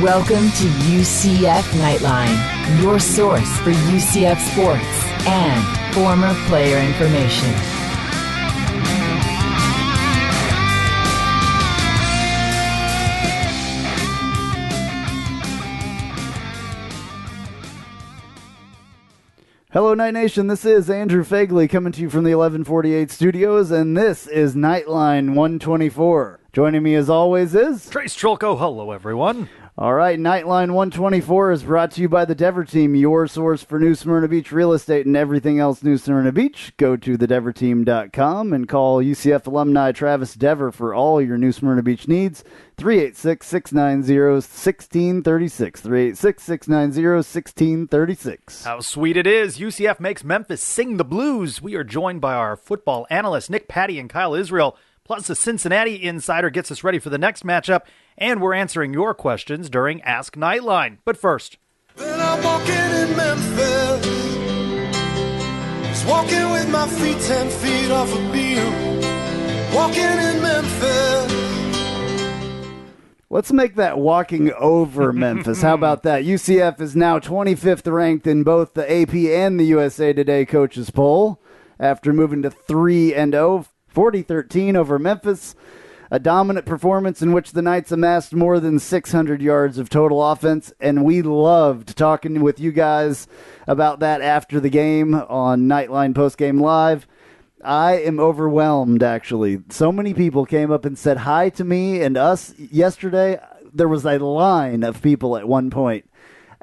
Welcome to UCF Knightline, your source for UCF sports and former player information. Hello, Night Nation. This is Andrew Phegley coming to you from the 1148 studios, and this is Knightline 124. Joining me as always is Trylko. Hello, everyone. All right, Knightline 124 is brought to you by the Dever Team, your source for New Smyrna Beach real estate and everything else New Smyrna Beach. Go to thedeverteam.com and call UCF alumni Travis Dever for all your New Smyrna Beach needs. 386-690-1636. 386-690-1636. How sweet it is. UCF makes Memphis sing the blues. We are joined by our football analysts, Nick Patty and Kyle Israel. Plus, a Cincinnati insider gets us ready for the next matchup, and we're answering your questions during Ask Knightline. But first, then I'm walking in Memphis, just walking with my feet 10 feet off a beam, walking in Memphis. Let's make that walking over Memphis. How about that? UCF is now 25th ranked in both the AP and the USA Today coaches poll after moving to 3-0. 40-13 over Memphis, a dominant performance in which the Knights amassed more than 600 yards of total offense, and we loved talking with you guys about that after the game on Knightline Postgame Live. I am overwhelmed, actually. So many people came up and said hi to me and us yesterday. There was a line of people at one point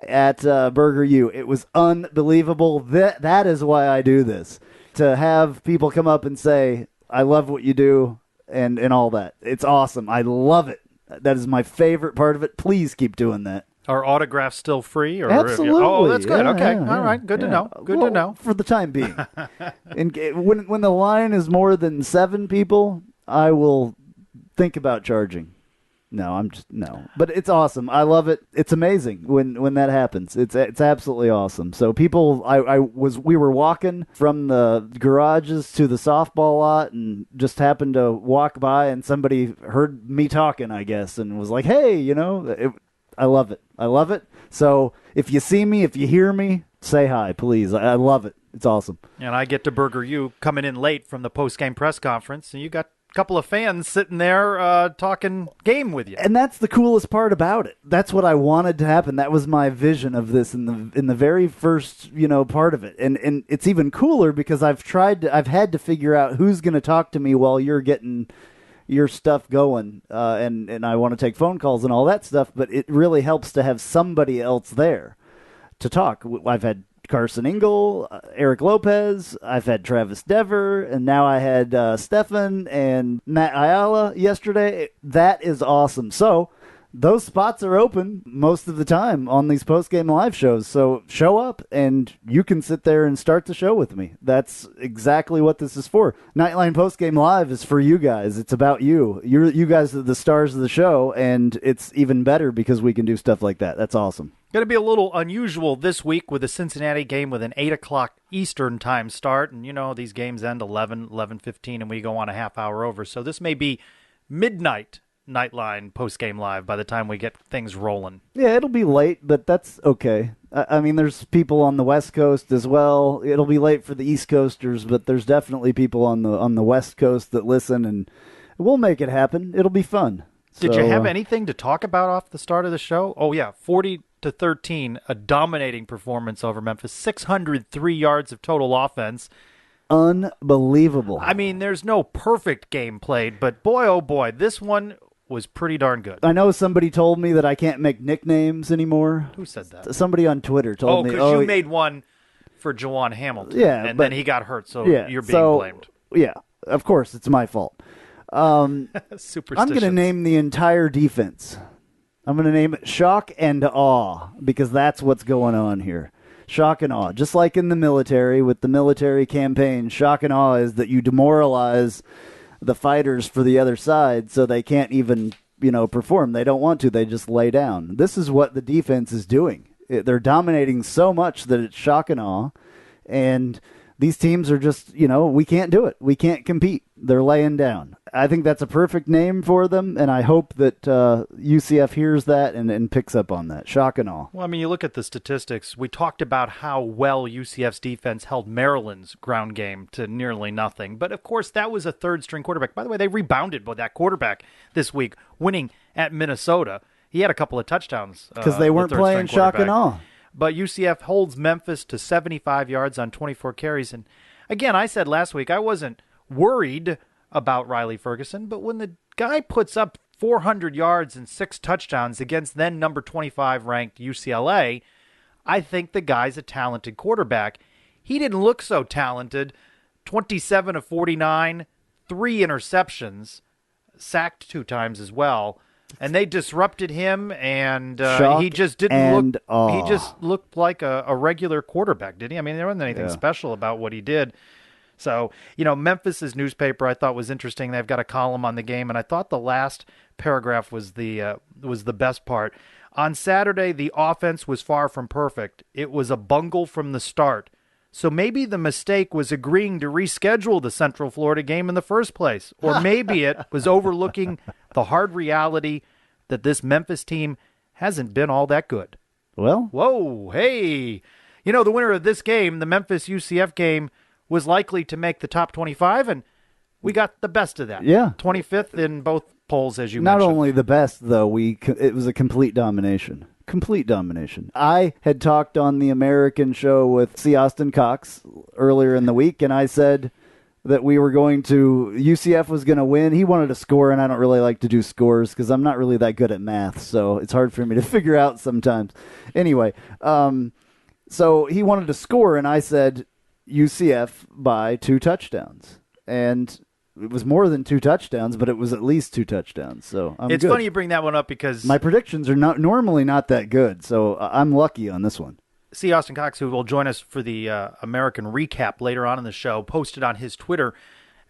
at Burger U. It was unbelievable. That is why I do this, to have people come up and say, I love what you do and all that. It's awesome. I love it. That is my favorite part of it. Please keep doing that. are autographs still free? Or Absolutely. Oh, that's good. Yeah, okay. yeah, All right. Good to know. Good well, to know. For the time being. And when the line is more than 7 people, I will think about charging. No. But it's awesome. I love it. It's amazing when that happens. It's absolutely awesome. So people, we were walking from the garages to the softball lot and just happened to walk by and somebody heard me talking, I guess, and was like, "Hey, I love it. I love it." So if you see me, if you hear me, say hi, please. I love it. It's awesome. And I get to Burger U coming in late from the post-game press conference, and you got couple of fans sitting there talking game with you. And that's the coolest part about it. That's what I wanted to happen. That was my vision of this in the very first, part of it. And it's even cooler because I've had to figure out who's going to talk to me while you're getting your stuff going. And I want to take phone calls and all that stuff, but it really helps to have somebody else there to talk. I've had Carson Engel, Eric Lopez, I've had Travis Dever, and now I had Stefan and Matt Ayala yesterday. That is awesome. So those spots are open most of the time on these post-game live shows. So show up, and you can sit there and start the show with me. That's exactly what this is for. Knightline Post-Game Live is for you guys. It's about you. You guys are the stars of the show, and it's even better because we can do stuff like that. That's awesome. Going to be a little unusual this week with the Cincinnati game with an 8 o'clock Eastern time start. And, these games end 11:15, and we go on a half hour over. So this may be midnight Knightline post-game live by the time we get things rolling. Yeah, it'll be late, but that's okay. I mean, there's people on the West Coast as well. It'll be late for the East Coasters, but there's definitely people on the West Coast that listen, and we'll make it happen. It'll be fun. Did you have anything to talk about off the start of the show? Oh, yeah, 40-13, a dominating performance over Memphis, 603 yards of total offense. Unbelievable. I mean, there's no perfect game played, but boy, oh boy, this one was pretty darn good. I know somebody told me that I can't make nicknames anymore. Who said that? Somebody on Twitter told me. Oh, because you made one for Jawan Hamilton. Yeah. And then he got hurt, so you're being blamed. Yeah, of course, it's my fault. Superstition. I'm going to name the entire defense. I'm going to name it Shock and Awe because that's what's going on here. Shock and awe. Just like in the military, with the military campaign, shock and awe is that you demoralize the fighters for the other side so they can't even, perform. They don't want to. They just lay down. This is what the defense is doing. They're dominating so much that it's shock and awe. And these teams are just, we can't do it. We can't compete. They're laying down. I think that's a perfect name for them, and I hope that UCF hears that and picks up on that. Shock and awe. Well, I mean, you look at the statistics. We talked about how well UCF's defense held Maryland's ground game to nearly nothing. But, of course, that was a third-string quarterback. By the way, they rebounded with that quarterback this week, winning at Minnesota. He had a couple of touchdowns. Because they weren't playing shock and awe. But UCF holds Memphis to 75 yards on 24 carries. And, again, I said last week I wasn't worried about Riley Ferguson, but when the guy puts up 400 yards and 6 touchdowns against then number 25 ranked UCLA, I think the guy's a talented quarterback. He didn't look so talented. 27 of 49, 3 interceptions, sacked 2 times as well. And they disrupted him, and he just didn't look. Awe. He just looked like a regular quarterback, did he? I mean, there wasn't anything special about what he did. So, Memphis's newspaper I thought was interesting. They've got a column on the game, and I thought the last paragraph was the best part. On Saturday, the offense was far from perfect. It was a bungle from the start. So maybe the mistake was agreeing to reschedule the Central Florida game in the first place. Or maybe it was overlooking the hard reality that this Memphis team hasn't been all that good. Well. Whoa, hey. The winner of this game, the Memphis-UCF game, was likely to make the top 25, and we got the best of that. Yeah. 25th in both polls, as you mentioned. Not only the best, though, it was a complete domination. Complete domination. I had talked on the American show with C. Austin Cox earlier in the week, and I said that UCF was going to win. He wanted to score, and I don't really like to do scores because I'm not really that good at math, so it's hard for me to figure out sometimes. Anyway, so he wanted to score, and I said UCF by 2 touchdowns. And it was more than 2 touchdowns, but it was at least 2 touchdowns. So I'm It's good. funny you bring that one up because my predictions are normally not that good, so I'm lucky on this one. C. Austin Cox, who will join us for the American recap later on in the show, posted on his Twitter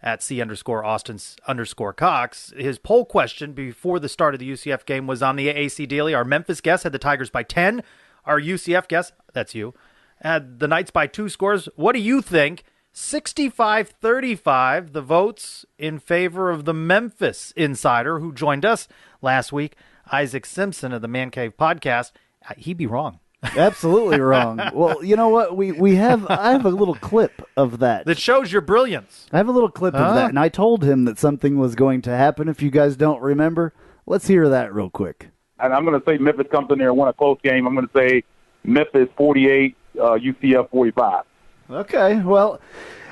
at C_Austin_Cox. His poll question before the start of the UCF game was on the AC Daily. Our Memphis guest had the Tigers by 10. Our UCF guest, that's you, had the Knights by 2 scores. What do you think? 65-35, the votes in favor of the Memphis insider who joined us last week, Isaac Simpson of the Man Cave podcast. He'd be wrong. Absolutely wrong. Well, you know what? I have a little clip of that. That shows your brilliance. I have a little clip of that, and I told him that something was going to happen. If you guys don't remember, let's hear that real quick. And I'm going to say Memphis comes in there and win a close game. I'm going to say Memphis 48, UCF 45. Okay, well,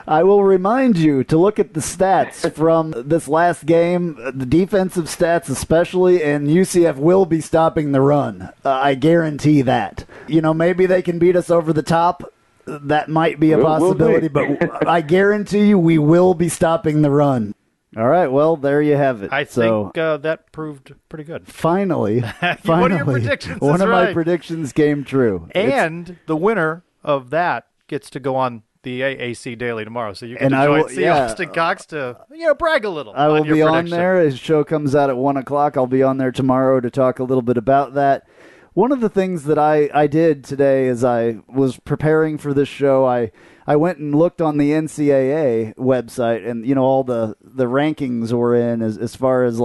I will remind you to look at the stats from this last game, the defensive stats especially, and UCF will be stopping the run. I guarantee that. Maybe they can beat us over the top. That might be a possibility, but I guarantee you we will be stopping the run. All right, well, there you have it. I think that proved pretty good. Finally, one of your predictions one of my predictions came true. And the winner of that gets to go on the AAC Daily tomorrow, so you can join C. Austin Cox to brag a little. I will be on prediction. there. His show comes out at 1 o'clock. I'll be on there tomorrow to talk a little bit about that. One of the things that I did today as I was preparing for this show, I went and looked on the NCAA website, and all the rankings were in as far as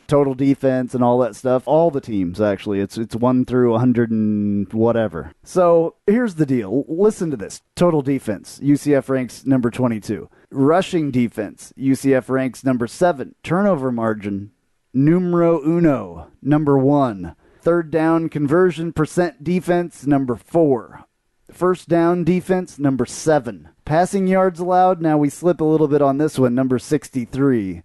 total defense and all that stuff. All the teams, actually. It's 1 through 100 and whatever. So here's the deal. Listen to this. Total defense, UCF ranks number 22. Rushing defense, UCF ranks number 7. Turnover margin, numero uno, number 1. Third down conversion percent defense, number 4. First down defense, number 7. Passing yards allowed, now we slip a little bit on this one, number 63.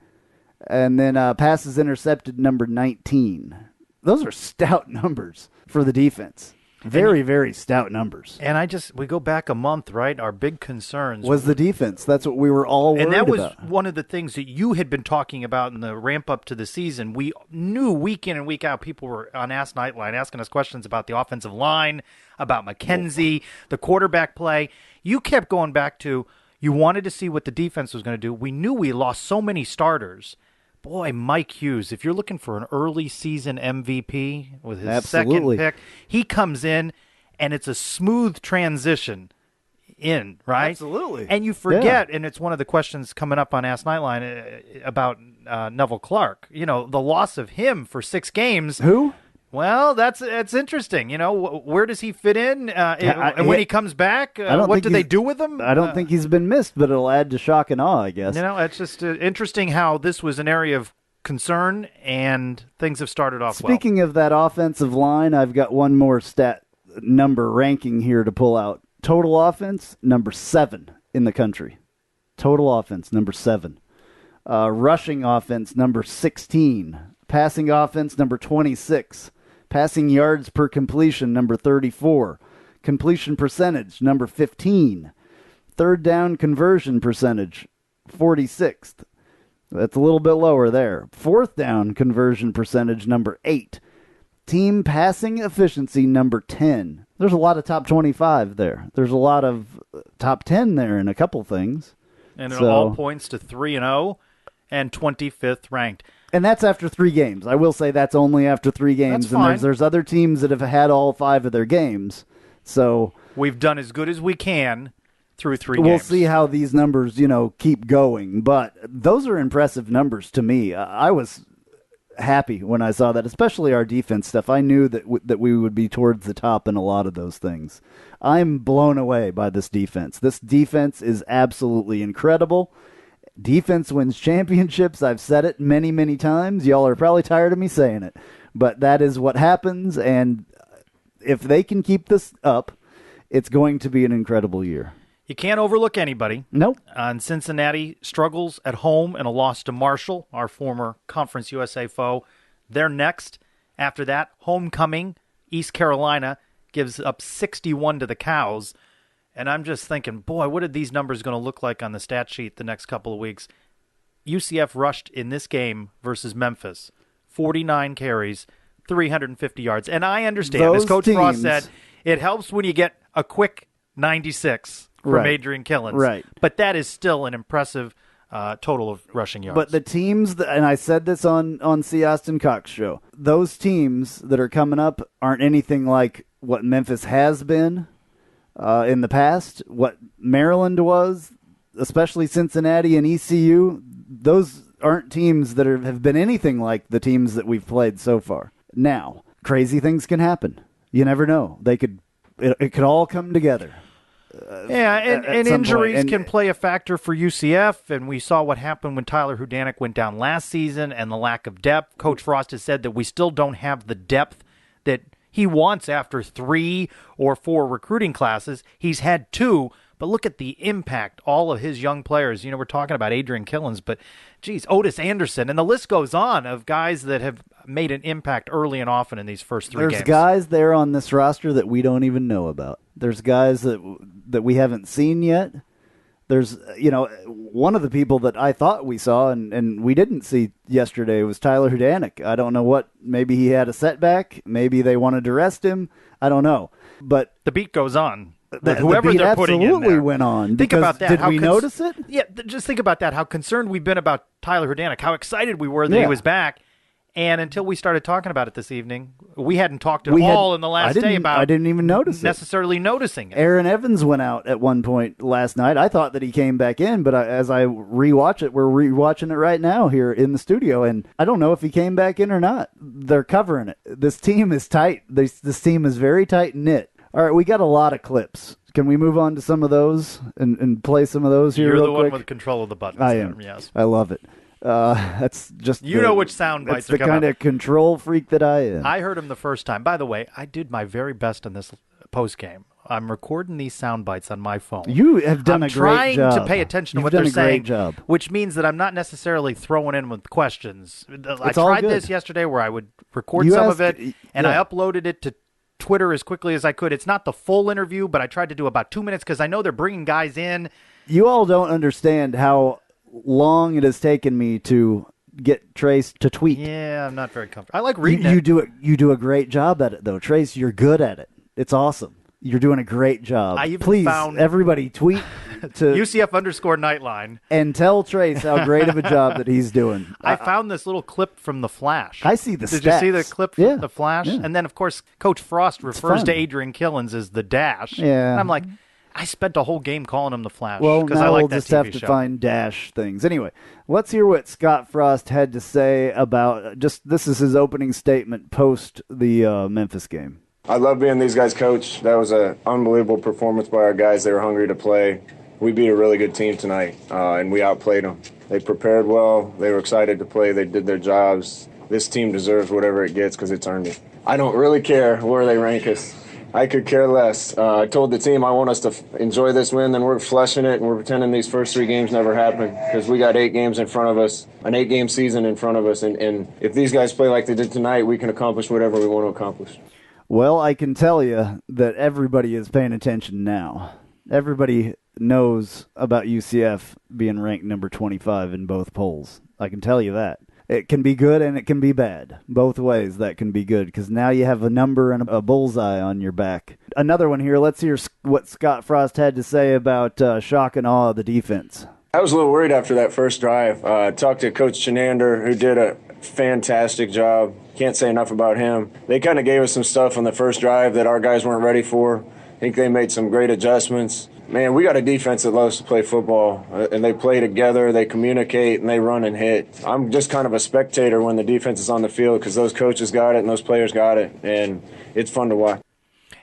And then passes intercepted, number 19. Those are stout numbers for the defense. Very, very stout numbers. And we go back a month, right? Our big concerns was the defense. That's what we were all worried about. And that was one of the things that you had been talking about in the ramp up to the season. We knew week in and week out people were on Ask Knightline asking us questions about the offensive line, about McKenzie, the quarterback play. You kept going back to you wanted to see what the defense was going to do. We knew we lost so many starters. Boy, Mike Hughes, if you're looking for an early season MVP with his second pick, he comes in, and it's a smooth transition. in, right? Absolutely. And you forget, and it's one of the questions coming up on Ask Knightline about Neville Clark. You know, the loss of him for 6 games. Who? Well, that's interesting. You know, where does he fit in? And when he comes back, what do they do with him? I don't think he's been missed, but it'll add to shock and awe, I guess. You know, it's just interesting how this was an area of concern, and things have started off well. Speaking of that offensive line, I've got one more stat number ranking here to pull out. Total offense, number 7 in the country. Total offense, number 7. Rushing offense, number 16. Passing offense, number 26. Passing yards per completion, number 34. Completion percentage, number 15. Third down conversion percentage, 46th. That's a little bit lower there. Fourth down conversion percentage, number 8. Team passing efficiency, number 10. There's a lot of top 25 there. There's a lot of top 10 there in a couple things. And it all points to 3-0 and 25th ranked. And that's after 3 games. I will say that's only after 3 games. That's fine. And there's other teams that have had all 5 of their games. So we've done as good as we can through 3 games. We'll see how these numbers, keep going. But those are impressive numbers to me. I was happy when I saw that, especially our defense stuff. I knew that we would be towards the top in a lot of those things. I'm blown away by this defense. This defense is absolutely incredible. Defense wins championships. I've said it many, many times. Y'all are probably tired of me saying it. But that is what happens, and if they can keep this up, it's going to be an incredible year. You can't overlook anybody. Nope. And Cincinnati struggles at home in a loss to Marshall, our former Conference USA foe. They're next. After that, homecoming, East Carolina gives up 61 to the Cows. And I'm just thinking, boy, what are these numbers going to look like on the stat sheet the next couple of weeks? UCF rushed in this game versus Memphis, 49 carries, 350 yards. And I understand, as Coach Frost said, it helps when you get a quick 96 from Adrian Killens. Right. But that is still an impressive total of rushing yards. But the teams, and I said this on C. Austin Cox show, those teams that are coming up aren't anything like what Memphis has been in the past, what Maryland was, especially Cincinnati and ECU. Those aren't teams that have been anything like the teams that we've played so far. Now, crazy things can happen. You never know. It could all come together. And injuries can play a factor for UCF, and we saw what happened when Tyler Hudanik went down last season and the lack of depth. Coach Frost has said that we still don't have the depth that he wants after 3 or 4 recruiting classes. He's had 2, but look at the impact all of his young players. We're talking about Adrian Killens, but geez, Otis Anderson, and the list goes on of guys that have made an impact early and often in these first 3 games. There's guys there on this roster that we don't even know about. There's guys that we haven't seen yet. There's, one of the people that I thought we saw and we didn't see yesterday was Tyler Hudanik. I don't know what. Maybe he had a setback. Maybe they wanted to rest him. I don't know. But the beat goes on. Whoever they're putting in there. Absolutely went on. Think about that. Did we notice it? Yeah, just think about that. How concerned we've been about Tyler Hudanik. How excited we were that he was back. And until we started talking about it this evening, we hadn't talked at all in the last day about I didn't even notice necessarily noticing it. Aaron Evans went out at one point last night. I thought that he came back in, but as I rewatch it, we're rewatching it right now here in the studio, and I don't know if he came back in or not. They're covering it. This team is tight. This team is very tight-knit. All right, we got a lot of clips. Can we move on to some of those and play some of those here You're real the quick? one with control of the buttons. I am. Yes. I love it. That's just know which sound bites are the kind of control freak that I am. I heard him the first time. By the way, I did my very best on this post game. I'm recording these sound bites on my phone. You have done a great job. I'm trying to pay attention to what they're saying, which means that I'm not necessarily throwing in with questions. I tried this yesterday where I would record some of it, and I uploaded it to Twitter as quickly as I could. It's not the full interview, but I tried to do about 2 minutes because I know they're bringing guys in. You all don't understand how long it has taken me to get Trace to tweet. Yeah, I'm not very comfortable. I like reading it. You do a great job at it, though. Trace, you're good at it. It's awesome. You're doing a great job. Please, everybody tweet to UCF_Knightline and tell Trace how great of a job that he's doing. I found this little clip from The Flash. I see the stats. Did you see the clip from The Flash? Yeah. And then, of course, Coach Frost refers to Adrian Killens as the Dash. Yeah. And I'm like, I spent a whole game calling him the Flash Well, because now I like we'll that just TV have to show. find Dash things. Anyway, let's hear what Scott Frost had to say about this is his opening statement post the Memphis game. I love being these guys' coach. That was an unbelievable performance by our guys. They were hungry to play. We beat a really good team tonight, and we outplayed them. They prepared well. They were excited to play. They did their jobs. This team deserves whatever it gets because it's earned it. I don't really care where they rank us. I could care less. I told the team I want us to enjoy this win, then we're fleshing it, and we're pretending these first 3 games never happened because we got 8 games in front of us, an 8-game season in front of us, and if these guys play like they did tonight, we can accomplish whatever we want to accomplish. Well, I can tell you that everybody is paying attention now. Everybody knows about UCF being ranked number 25 in both polls. I can tell you that. It can be good and it can be bad. Both ways that can be good because now you have a number and a bullseye on your back. Another one here. Let's hear what Scott Frost had to say about shock and awe of the defense. I was a little worried after that first drive. Talked to Coach Chenander, who did a fantastic job. Can't say enough about him. They kind of gave us some stuff on the first drive that our guys weren't ready for. I think they made some great adjustments. Man, we got a defense that loves to play football, and they play together, they communicate, and they run and hit. I'm just kind of a spectator when the defense is on the field because those coaches got it and those players got it, and it's fun to watch.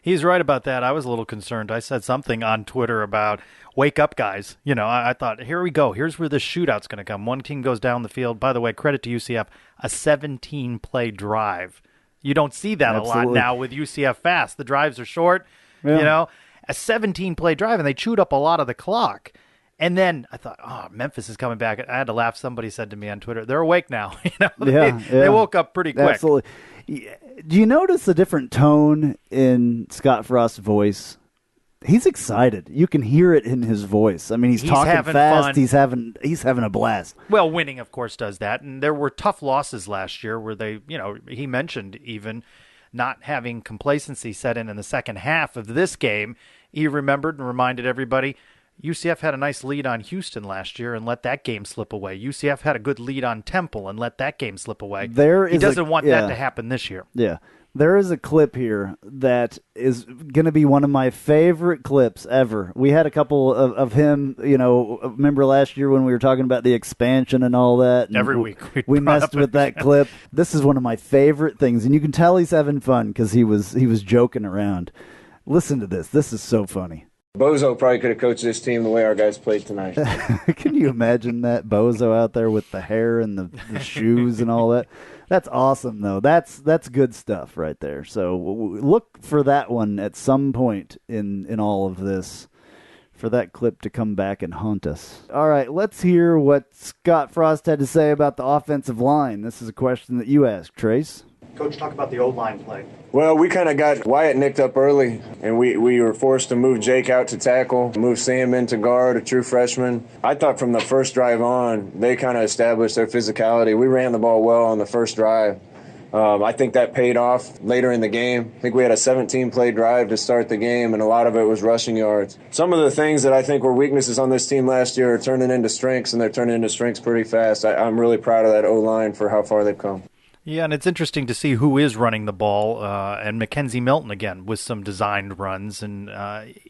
He's right about that. I was a little concerned. I said something on Twitter about wake up, guys. You know, I thought, here we go. Here's where the shootout's going to come. One team goes down the field. By the way, credit to UCF, a 17-play drive. You don't see that Absolutely. a lot now with UCF fast. The drives are short, Yeah. you know. A 17-play drive, and they chewed up a lot of the clock. And then I thought, oh, Memphis is coming back. I had to laugh. Somebody said to me on Twitter, they're awake now. You know, they woke up pretty quick. Absolutely. Do you notice a different tone in Scott Frost's voice? He's excited. You can hear it in his voice. I mean, he's talking having fast. fun. He's having a blast. Well, winning, of course, does that. And there were tough losses last year where they, you know, he mentioned even not having complacency set in the second half of this game. He remembered and reminded everybody, UCF had a nice lead on Houston last year and let that game slip away. UCF had a good lead on Temple and let that game slip away. He doesn't want that to happen this year. Yeah. There is a clip here that is going to be one of my favorite clips ever. We had a couple of him, you know, remember last year when we were talking about the expansion and all that? And Every week we messed with that clip. This is one of my favorite things, and you can tell he's having fun because he was joking around. Listen to this. This is so funny. Bozo probably could have coached this team the way our guys played tonight. Can you imagine that Bozo out there with the hair and the shoes and all that? That's awesome, though. That's good stuff right there. So look for that one at some point in all of this, for that clip to come back and haunt us. All right, let's hear what Scott Frost had to say about the offensive line. This is a question that you asked, Trace. Coach, talk about the O-line play. Well, we kind of got Wyatt nicked up early, and we were forced to move Jake out to tackle, move Sam into guard, a true freshman. I thought from the first drive on, they kind of established their physicality. We ran the ball well on the first drive. I think that paid off later in the game. I think we had a 17-play drive to start the game, and a lot of it was rushing yards. Some of the things that I think were weaknesses on this team last year are turning into strengths, and they're turning into strengths pretty fast. I'm really proud of that O-line for how far they've come. Yeah, and it's interesting to see who is running the ball, and Mackenzie Milton again with some designed runs. And,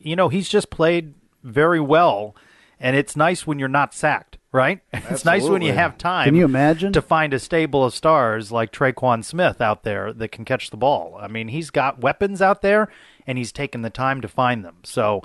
you know, he's just played very well, and it's nice when you're not sacked, right? It's nice when you have time. Can you imagine? To find a stable of stars like Traquan Smith out there that can catch the ball. I mean, he's got weapons out there, and he's taken the time to find them. So,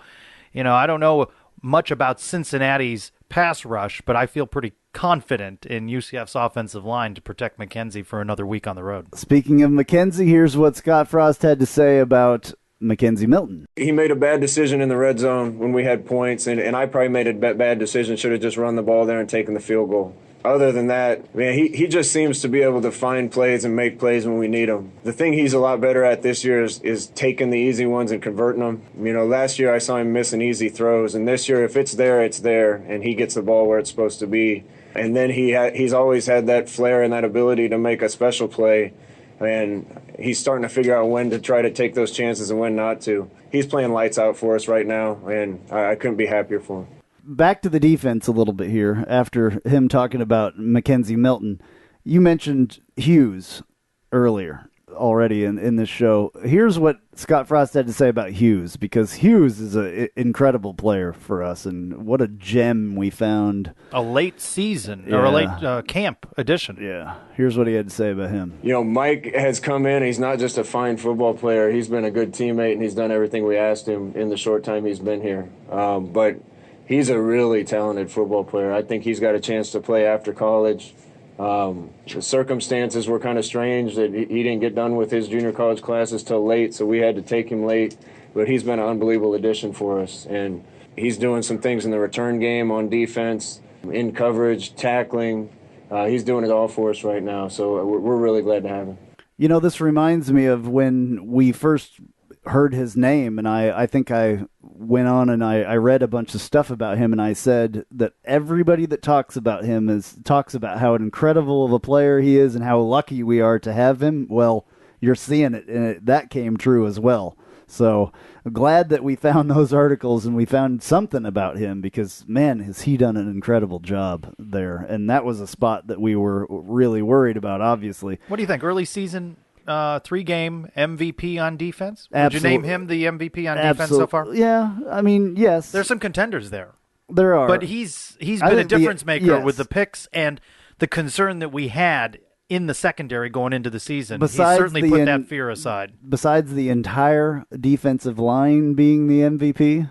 you know, I don't know much about Cincinnati's pass rush, but I feel pretty confident in UCF's offensive line to protect McKenzie for another week on the road. Speaking of McKenzie, here's what Scott Frost had to say about Mackenzie Milton. He made a bad decision in the red zone when we had points, and I probably made a bad decision, should have just run the ball there and taken the field goal. Other than that, man, he just seems to be able to find plays and make plays when we need them. The thing he's a lot better at this year is taking the easy ones and converting them. You know, last year I saw him missing easy throws, and this year if it's there, it's there, and he gets the ball where it's supposed to be. And then he's always had that flair and that ability to make a special play, and he's starting to figure out when to try to take those chances and when not to. He's playing lights out for us right now, and I couldn't be happier for him. Back to the defense a little bit here after him talking about Mackenzie Milton. You mentioned Hughes earlier. already in this show. Here's what Scott Frost had to say about Hughes, because Hughes is an incredible player for us, and what a gem we found. A late season or a late camp addition. Yeah. Here's what he had to say about him. Mike has come in. He's not just a fine football player. He's been a good teammate, and he's done everything we asked him in the short time he's been here. But he's a really talented football player. I think he's got a chance to play after college. The circumstances were kind of strange that he didn't get done with his junior college classes till late, so we had to take him late. But he's been an unbelievable addition for us, and he's doing some things in the return game on defense, in coverage, tackling. He's doing it all for us right now, so we're really glad to have him. This reminds me of when we first heard his name, and I think I went on and I read a bunch of stuff about him, and I said that everybody that talks about him talks about how incredible of a player he is and how lucky we are to have him. Well, you're seeing it, and that came true as well. So I'm glad that we found those articles and we found something about him, because, man, has he done an incredible job there. And that was a spot that we were really worried about, obviously. What do you think? Early season 3-game MVP on defense? Would you name him the MVP on defense so far? Yeah, I mean, yes. There's some contenders there. There are. But he's been a difference maker with the picks and the concern that we had in the secondary going into the season. He certainly put that fear aside. Besides the entire defensive line being the MVP,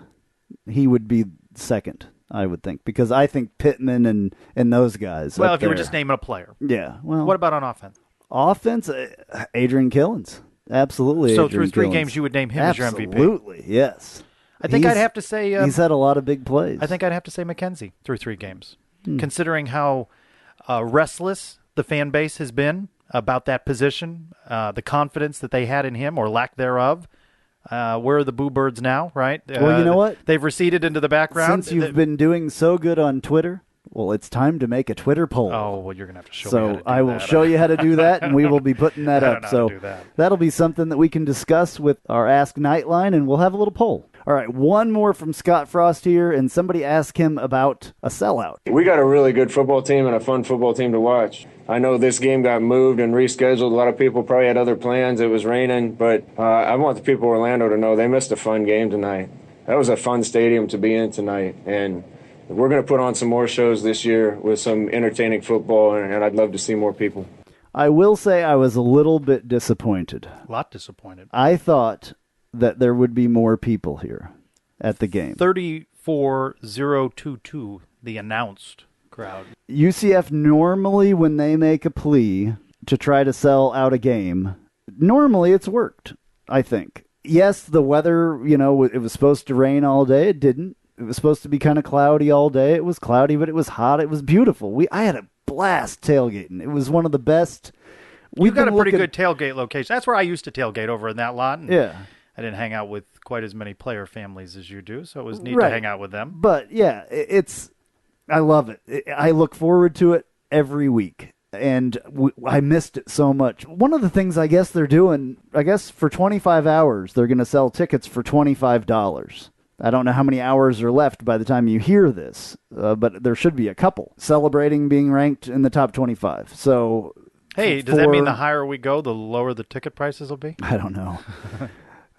he would be second, I would think, because I think Pittman and those guys. Well, if you were just naming a player. Yeah. Well, what about on offense? Offense, Adrian Killens. Absolutely. So Adrian through 3 Killens. games, you would name him as your MVP? Absolutely, yes. I think I'd have to say... he's had a lot of big plays. I think I'd have to say McKenzie through 3 games. Considering how restless the fan base has been about that position, the confidence that they had in him or lack thereof. Where are the Boo Birds now, right? Well, you know what? They've receded into the background. Since you've been doing so good on Twitter... Well, it's time to make a Twitter poll. Oh, well, you're going to have to show me how to do that. So I will show you how to do that, and we will be putting that up. So that'll be something that we can discuss with our Ask Knightline, and we'll have a little poll. All right, one more from Scott Frost here, and somebody asked him about a sellout. We got a really good football team and a fun football team to watch. I know this game got moved and rescheduled. A lot of people probably had other plans. It was raining, but I want the people of Orlando to know they missed a fun game tonight. That was a fun stadium to be in tonight, and we're going to put on some more shows this year with some entertaining football, and I'd love to see more people. I will say I was a little bit disappointed. A lot disappointed. I thought that there would be more people here at the game. 34,022, the announced crowd. UCF normally, when they make a plea to try to sell out a game, normally it's worked, I think. Yes, the weather, it was supposed to rain all day. It didn't. It was supposed to be kind of cloudy all day. It was cloudy, but it was hot. It was beautiful. I had a blast tailgating. It was one of the best. You've got a pretty good tailgate location. That's where I used to tailgate, over in that lot. And yeah. I didn't hang out with quite as many player families as you do, so it was neat to hang out with them. But, yeah, I love it. I look forward to it every week. And I missed it so much. One of the things I guess they're doing, for 25 hours, they're going to sell tickets for $25. I don't know how many hours are left by the time you hear this, but there should be a couple celebrating being ranked in the top 25. So, hey, does that mean the higher we go, the lower the ticket prices will be? I don't know.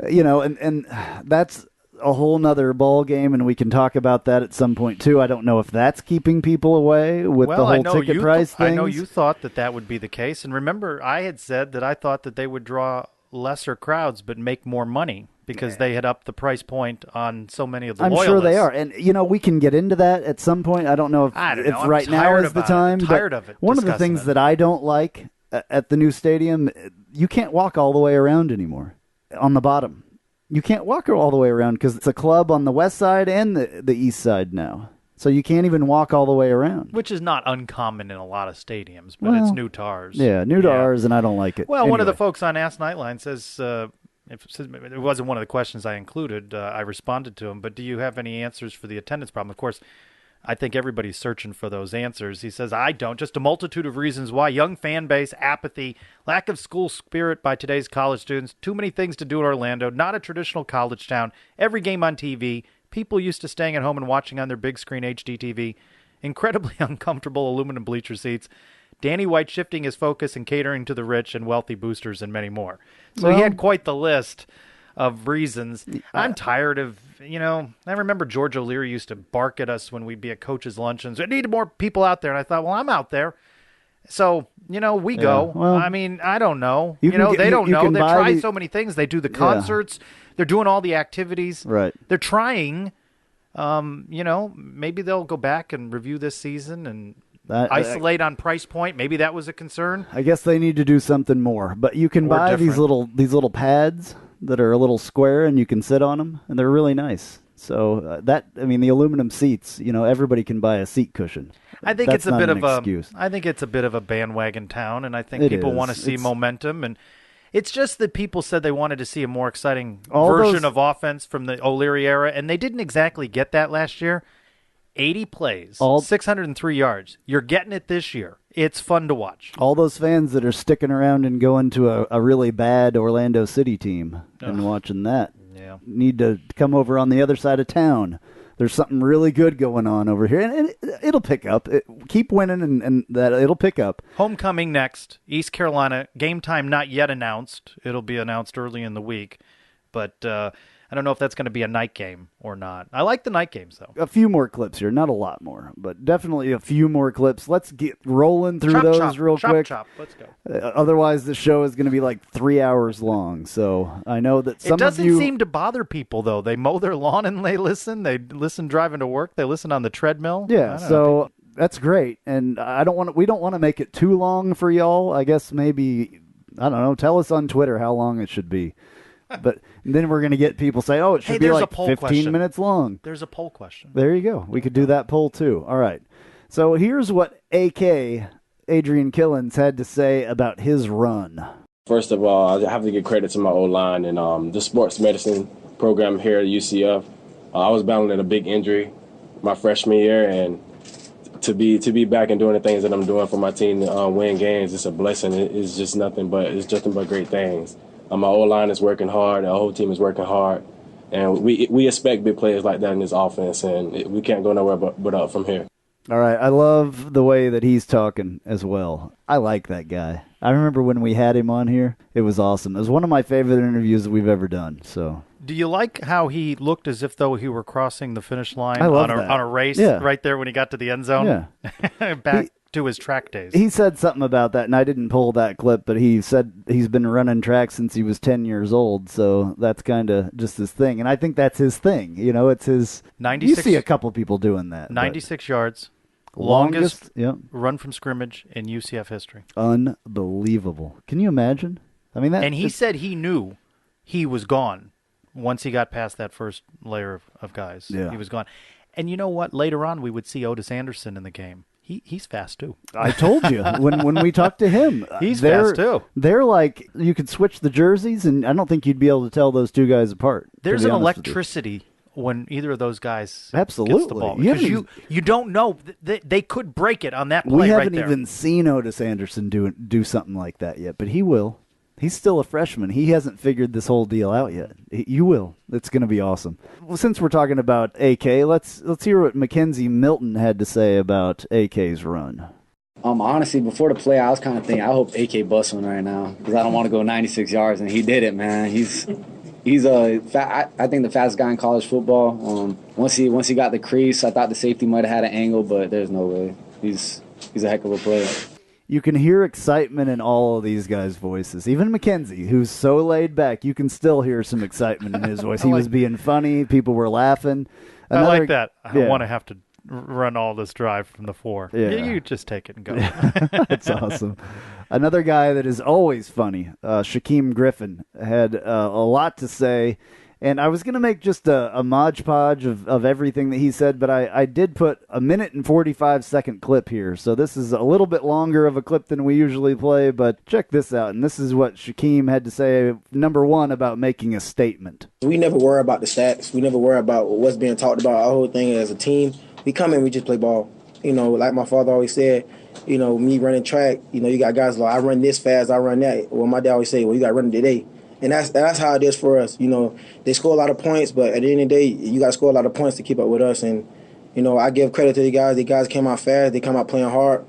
And that's a whole nother ball game, and we can talk about that at some point too. I don't know if that's keeping people away with the whole ticket price thing. I know you thought that would be the case, and remember, I had said that I thought that they would draw lesser crowds but make more money, because they had upped the price point on so many of the loyalists. I'm sure they are. And, we can get into that at some point. I don't know if right now is the time. I'm tired of it. One of the things that I don't like at the new stadium, you can't walk all the way around anymore on the bottom. You can't walk all the way around because it's a club on the west side and the east side now. So you can't even walk all the way around. Which is not uncommon in a lot of stadiums, but it's new to ours. Yeah, new to ours, and I don't like it. Well, one of the folks on Ask Knightline says, it wasn't one of the questions I included, I responded to him, but do you have any answers for the attendance problem? Of course, I think everybody's searching for those answers. He says, I don't. Just a multitude of reasons why. Young fan base, apathy, lack of school spirit by today's college students, too many things to do in Orlando, not a traditional college town, every game on TV, people used to staying at home and watching on their big screen HD TV, incredibly uncomfortable aluminum bleacher seats, Danny White shifting his focus and catering to the rich and wealthy boosters and many more. So he had quite the list of reasons. I'm tired of, I remember George O'Leary used to bark at us when we'd be at coaches' luncheons. We need more people out there. And I thought, well, I'm out there. So, we go. Well, I mean, I don't know. They don't know. They try the... so many things. They do the concerts. They're doing all the activities. Right. They're trying. Maybe they'll go back and review this season and isolate on price point. Maybe that was a concern. I guess they need to do something more. But you can buy these little pads that are a little square, and you can sit on them, and they're really nice. So the aluminum seats, everybody can buy a seat cushion. I think it's a bit of a bandwagon town, and I think people want to see momentum. And it's just that people said they wanted to see a more exciting version of offense from the O'Leary era, and they didn't exactly get that last year. 80 plays, 603 yards. You're getting it this year. It's fun to watch. All those fans that are sticking around and going to a really bad Orlando City team and watching that need to come over on the other side of town. There's something really good going on over here, and it'll pick up. Keep winning, and that it'll pick up. Homecoming next, East Carolina. Game time not yet announced. It'll be announced early in the week, but I don't know if that's going to be a night game or not. I like the night games, though. A few more clips here. Not a lot more, but definitely a few more clips. Let's get rolling through those real quick. Let's go. Otherwise, the show is going to be like 3 hours long. So I know that some of you... It doesn't seem to bother people, though. They mow their lawn and they listen. They listen driving to work. They listen on the treadmill. Yeah, so that's great. And we don't want to make it too long for y'all. I guess maybe, I don't know, tell us on Twitter how long it should be. But then we're going to get people say, it should be like 15 minutes long. There's a poll question. There you go. We could do that poll, too. All right. So here's what AK, Adrian Killens, had to say about his run. First of all, I have to give credit to my O-line and the sports medicine program here at UCF. I was battling a big injury my freshman year, and to be back and doing the things that I'm doing for my team to win games, it's a blessing. It's just nothing but great things. My O-line is working hard. Our whole team is working hard. And we expect big players like that in this offense, and we can't go nowhere but up from here. All right. I love the way that he's talking as well. I like that guy. I remember when we had him on here. It was awesome. It was one of my favorite interviews that we've ever done. So, do you like how he looked as if though he were crossing the finish line on a race right there when he got to the end zone? Yeah. To his track days. He said something about that, and I didn't pull that clip, but he said he's been running track since he was 10 years old, so that's kind of just his thing. And I think that's his thing. It's his... 96, you see a couple people doing that. 96 yards. Longest run from scrimmage in UCF history. Unbelievable. Can you imagine? I mean, that. And he said he knew he was gone once he got past that first layer of guys. Yeah. He was gone. And you know what? Later on, we would see Otis Anderson in the game. He's fast, too. I told you when we talked to him. He's fast, too. They're like, you could switch the jerseys, and I don't think you'd be able to tell those two guys apart. There's an electricity when either of those guys gets the ball. Because you don't know. They could break it on that play right there. We haven't even seen Otis Anderson do something like that yet, but he will. He's still a freshman. He hasn't figured this whole deal out yet. You will. It's going to be awesome. Well, since we're talking about AK, let's hear what Mackenzie Milton had to say about AK's run. Honestly, before the play, I was kind of thinking, I hope AK busts one right now because I don't want to go 96 yards, and he did it, man. He's I think the fastest guy in college football. Once he got the crease, I thought the safety might have had an angle, but there's no way. He's a heck of a player. You can hear excitement in all of these guys' voices. Even Mackenzie, who's so laid back, you can still hear some excitement in his voice. He was being funny. People were laughing. I like that. I don't want to have to run all this drive from the 4. Yeah. You just take it and go. That's awesome. Another guy that is always funny, Shaquem Griffin, had a lot to say. And I was going to make just a Mod Podge of everything that he said, but I did put a 1 and 45-second clip here. So this is a little bit longer of a clip than we usually play, but check this out. And this is what Shaquem had to say, number one, about making a statement. We never worry about the stats. We never worry about what's being talked about. Our whole thing as a team, we come in, we just play ball. Like my father always said, me running track, you got guys like, I run this fast, I run that. Well, my dad always say, well, you got to run today. And that's how it is for us. They score a lot of points, but at the end of the day, you got to score a lot of points to keep up with us. And, I give credit to the guys. The guys came out fast. They come out playing hard.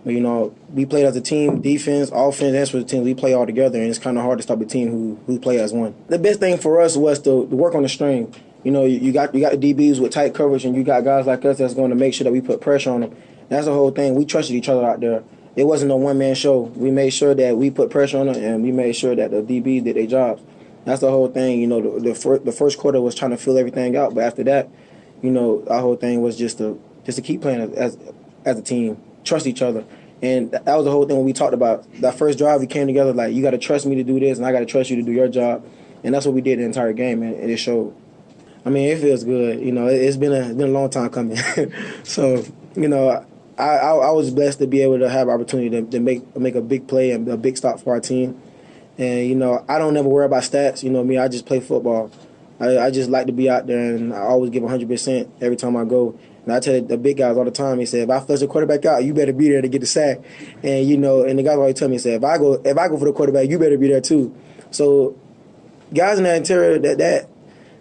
But, we played as a team, defense, offense, and special teams. We play all together, and it's kind of hard to stop a team who play as one. The best thing for us was to work on the string. You got the DBs with tight coverage, and you got guys like us that's going to make sure that we put pressure on them. That's the whole thing. We trusted each other out there. It wasn't no one-man show. We made sure that we put pressure on them, and we made sure that the DBs did their jobs. That's the whole thing. The first quarter was trying to fill everything out, but after that, our whole thing was just to keep playing as a team, trust each other. And that was the whole thing when we talked about that first drive. We came together like, you got to trust me to do this, and I got to trust you to do your job. And that's what we did the entire game, and it showed. I mean, it feels good. It's been a long time coming. So, I was blessed to be able to have opportunity to make a big play and a big stop for our team. And, I don't never worry about stats. Me, I just play football. I just like to be out there, and I always give 100% every time I go. And I tell the big guys all the time, he said, if I flush the quarterback out, you better be there to get the sack. And, and the guys always tell me, said, if I go for the quarterback, you better be there too. So guys in that interior, that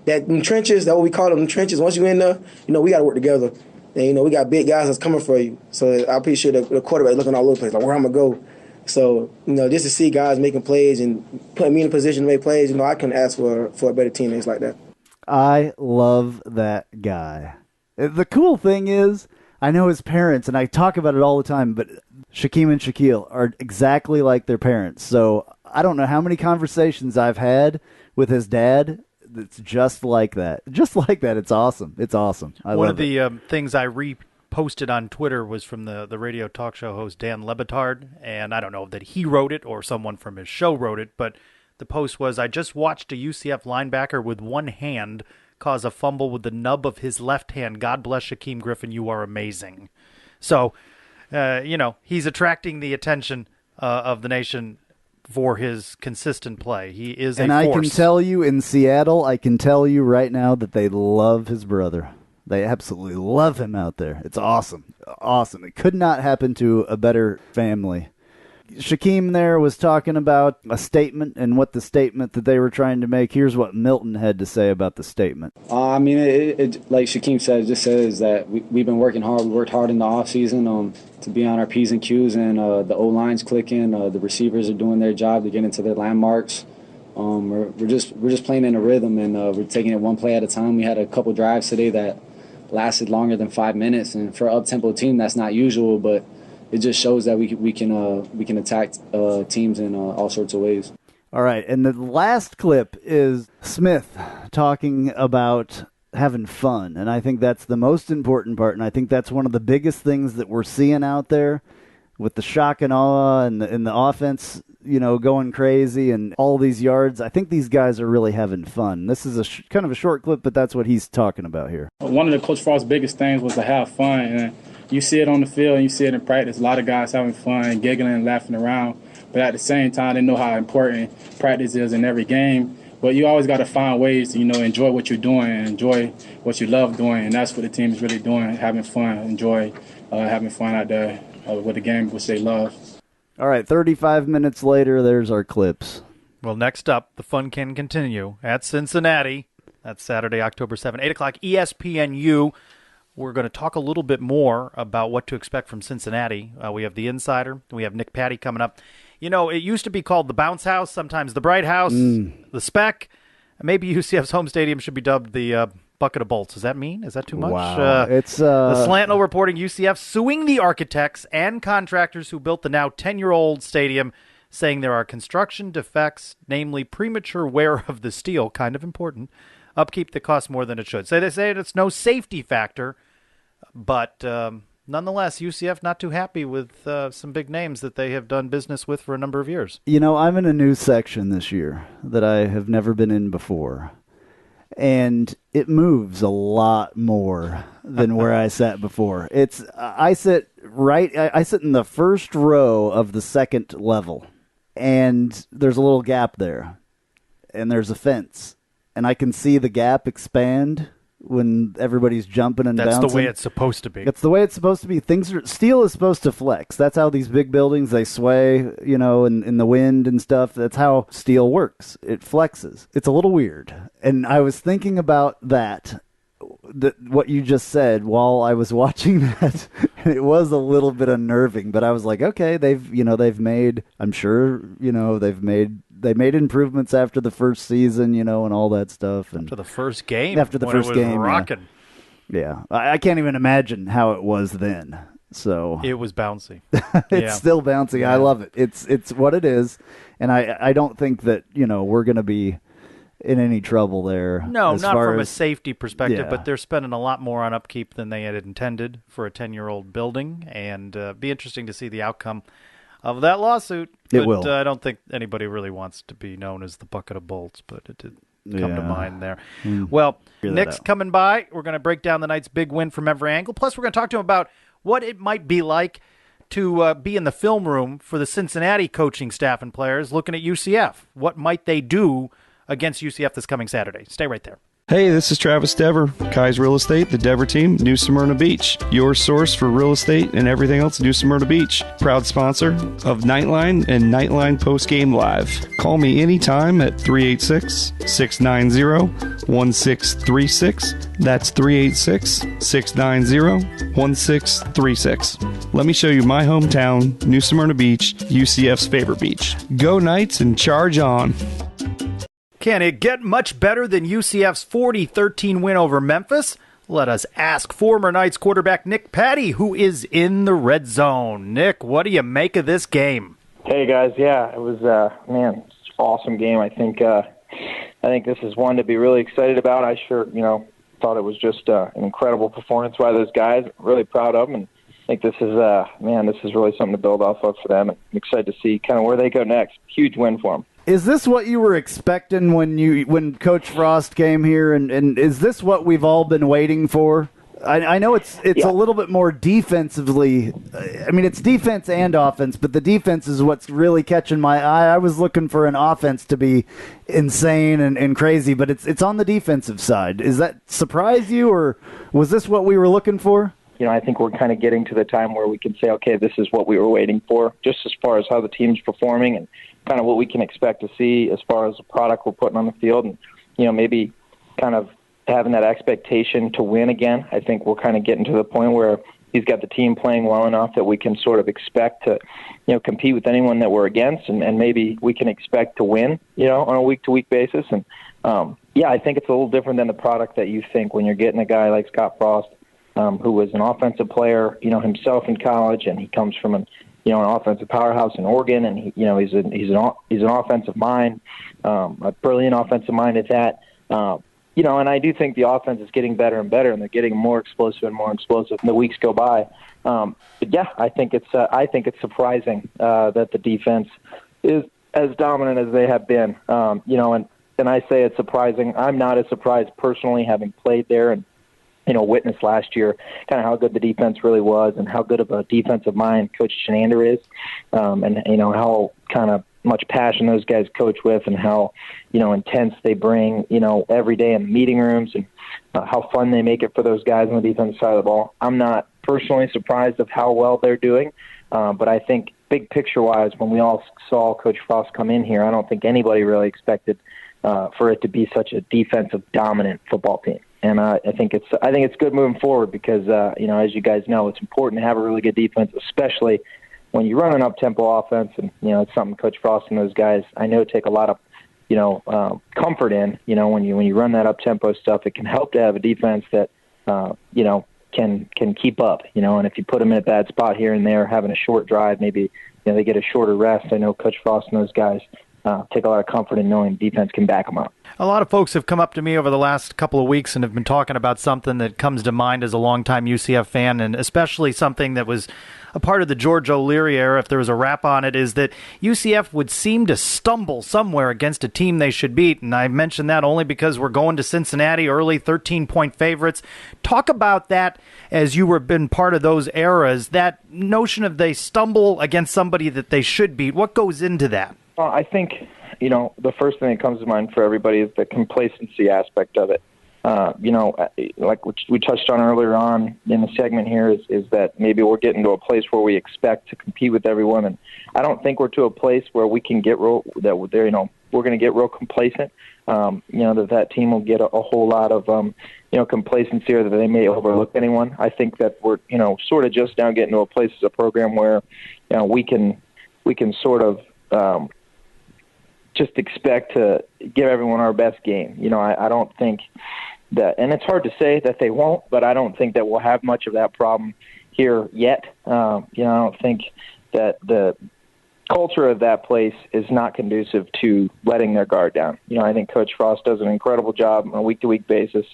in trenches, that's what we call them, trenches, once you in there, we got to work together. And, we got big guys that's coming for you. So I appreciate the quarterback looking all over the place, like where I'm going to go. So, just to see guys making plays and putting me in a position to make plays, I couldn't ask for better teammates like that. I love that guy. The cool thing is, I know his parents, and I talk about it all the time, but Shaquem and Shaquille are exactly like their parents. So I don't know how many conversations I've had with his dad that's just like that. Just like that. It's awesome. It's awesome. One of the things I reposted on Twitter was from the radio talk show host Dan Lebitard, and I don't know that he wrote it or someone from his show wrote it, but the post was, I just watched a UCF linebacker with one hand cause a fumble with the nub of his left hand. God bless Shaquem Griffin. You are amazing. So, he's attracting the attention of the nation for his consistent play. He is a force. And I can tell you in Seattle, I can tell you right now that they love his brother. They absolutely love him out there. It's awesome. Awesome. It could not happen to a better family. Shaquem there was talking about a statement and what the statement that they were trying to make. Here's what Milton had to say about the statement. I mean, it like Shaquem said, it just says that we've been working hard. We worked hard in the offseason to be on our P's and Q's, and the O-line's clicking. The receivers are doing their job to get into their landmarks. We're just playing in a rhythm, and we're taking it one play at a time. We had a couple drives today that lasted longer than 5 minutes, and for an up-tempo team, that's not usual, but it just shows that we can attack teams in all sorts of ways. All right, and the last clip is Smith talking about having fun, and I think that's the most important part, and I think that's one of the biggest things that we're seeing out there with the shock and awe and the offense, going crazy and all these yards. I think these guys are really having fun. This is kind of a short clip, but that's what he's talking about here. One of the Coach Frost's biggest things was to have fun, and you see it on the field and you see it in practice. A lot of guys having fun, giggling and laughing around. But at the same time, they know how important practice is in every game. But you always got to find ways to, enjoy what you're doing and enjoy what you love doing. And that's what the team is really doing, having fun, enjoy having fun out there with the game, which they love. All right, 35 minutes later, there's our clips. Well, next up, the fun can continue at Cincinnati. That's Saturday, October 7, 8 o'clock, ESPNU. We're going to talk a little bit more about what to expect from Cincinnati. We have the Insider. We have Nick Patty coming up. It used to be called the Bounce House, sometimes the Bright House, the Spec. Maybe UCF's home stadium should be dubbed the Bucket of Bolts. Does that mean? Is that too much? Wow. It's the Slantinel reporting UCF suing the architects and contractors who built the now 10-year-old stadium, saying there are construction defects, namely premature wear of the steel, kind of important, upkeep that costs more than it should. So they say it's no safety factor, but nonetheless, UCF not too happy with some big names that they have done business with for a number of years. I'm in a new section this year that I have never been in before, and it moves a lot more than where I sat before. I sit in the first row of the second level, and there's a little gap there, and there's a fence. And I can see the gap expand when everybody's jumping and bouncing. That's the way it's supposed to be. That's the way it's supposed to be. Steel is supposed to flex. That's how these big buildings, they sway, in the wind and stuff. That's how steel works. It flexes. It's a little weird. And I was thinking about that what you just said while I was watching that. It was a little bit unnerving, but I was like, okay, they made improvements after the first season, and all that stuff. And after the first game, rocking. Yeah. I can't even imagine how it was then. So it was bouncy. It's still bouncy. Yeah. I love it. It's what it is, and I don't think that we're going to be in any trouble there. No, not from a safety perspective, but they're spending a lot more on upkeep than they had intended for a 10-year-old building, and be interesting to see the outcome of that lawsuit. It will. I don't think anybody really wants to be known as the bucket of bolts, but it did come to mind there. Well, Nick's coming by. We're going to break down the Knights' big win from every angle. Plus, we're going to talk to him about what it might be like to be in the film room for the Cincinnati coaching staff and players looking at UCF. What might they do against UCF this coming Saturday? Stay right there. Hey, this is Travis Dever, Kai's Real Estate, the Dever team, New Smyrna Beach. Your source for real estate and everything else, New Smyrna Beach. Proud sponsor of Knightline and Knightline Postgame Live. Call me anytime at 386-690-1636. That's 386-690-1636. Let me show you my hometown, New Smyrna Beach, UCF's favorite beach. Go Knights and charge on. Can it get much better than UCF's 40-13 win over Memphis? Let us ask former Knights quarterback Nick Patty, who is in the red zone. Nick, what do you make of this game? Hey, guys. Yeah, it was, awesome game. I think this is one to be really excited about. I sure, thought it was just an incredible performance by those guys. Really proud of them, and I think this is really something to build off of for them. And I'm excited to see kind of where they go next. Huge win for them. Is this what you were expecting when Coach Frost came here, and is this what we've all been waiting for? I know it's a little bit more defensively. I mean, it's defense and offense, but the defense is what's really catching my eye. I was looking for an offense to be insane and crazy, but it's on the defensive side. Does that surprise you, or was this what we were looking for? I think we're kind of getting to the time where we can say, okay, this is what we were waiting for, just as far as how the team's performing and kind of what we can expect to see as far as the product we're putting on the field, and maybe kind of having that expectation to win again. I think we're kind of getting to the point where he's got the team playing well enough that we can sort of expect to compete with anyone that we're against, and maybe we can expect to win on a week-to-week basis. And I think it's a little different than the product that you think when you're getting a guy like Scott Frost, who was an offensive player himself in college, and he comes from an offensive powerhouse in Oregon, and he's an offensive mind, a brilliant offensive mind at that. And I do think the offense is getting better and better, and they're getting more explosive and more explosive as the weeks go by. But yeah, I think it's surprising that the defense is as dominant as they have been. And I say it's surprising. I'm not as surprised personally, having played there and witnessed last year kind of how good the defense really was and how good of a defensive mind Coach Shenander is, and how kind of much passion those guys coach with, and how intense they bring every day in the meeting rooms, and how fun they make it for those guys on the defensive side of the ball. I'm not personally surprised of how well they're doing, but I think big picture wise, when we all saw Coach Frost come in here, I don't think anybody really expected for it to be such a defensive dominant football team. And I think it's good moving forward because as you guys know, it's important to have a really good defense, especially when you run an up-tempo offense. And it's something Coach Frost and those guys I know take a lot of comfort in. When you run that up-tempo stuff, it can help to have a defense that can keep up. And if you put them in a bad spot here and there, having a short drive, maybe they get a shorter rest. I know Coach Frost and those guys take a lot of comfort in knowing defense can back them up. A lot of folks have come up to me over the last couple of weeks and have been talking about something that comes to mind as a longtime UCF fan, and especially something that was a part of the George O'Leary era, if there was a rap on it, is that UCF would seem to stumble somewhere against a team they should beat. And I mention that only because we're going to Cincinnati, early 13-point favorites. Talk about that as you were been part of those eras, that notion of they stumble against somebody that they should beat. What goes into that? I think, the first thing that comes to mind for everybody is the complacency aspect of it. Like we touched on earlier on in the segment here is that maybe we're getting to a place where we expect to compete with everyone. And I don't think we're to a place where we can get we're going to get real complacent. that team will get a whole lot of, complacency, or that they may overlook anyone. I think that we're, sort of just now getting to a place as a program where, we can sort of just expect to give everyone our best game. I don't think that, and it's hard to say that they won't, but I don't think that we'll have much of that problem here yet. I don't think that the culture of that place is not conducive to letting their guard down. I think Coach Frost does an incredible job on a week-to-week basis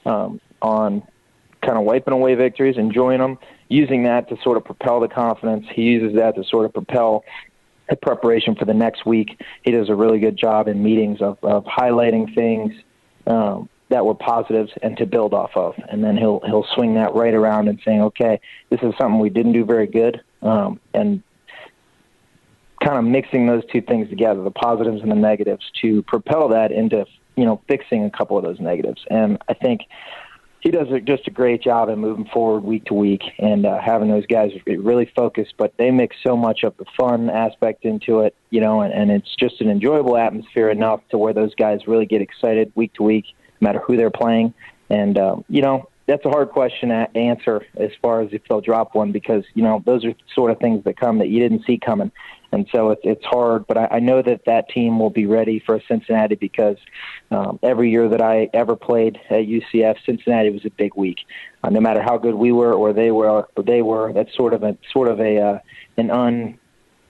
on kind of wiping away victories, enjoying them, using that to sort of propel the confidence. He uses that to sort of propel the preparation for the next week. He does a really good job in meetings of highlighting things that were positives and to build off of. And then he'll swing that right around and saying, okay, this is something we didn't do very good, and kind of mixing those two things together, the positives and the negatives, to propel that into, fixing a couple of those negatives. And I think he does just a great job in moving forward week to week and having those guys really focused, but they mix so much of the fun aspect into it, and it's just an enjoyable atmosphere enough to where those guys really get excited week to week, no matter who they're playing. And, that's a hard question to answer as far as if they'll drop one, because, those are sort of things that come that you didn't see coming. And so it's hard, but I know that team will be ready for Cincinnati, because every year that I ever played at UCF, Cincinnati was a big week. No matter how good we were or they were, that's sort of an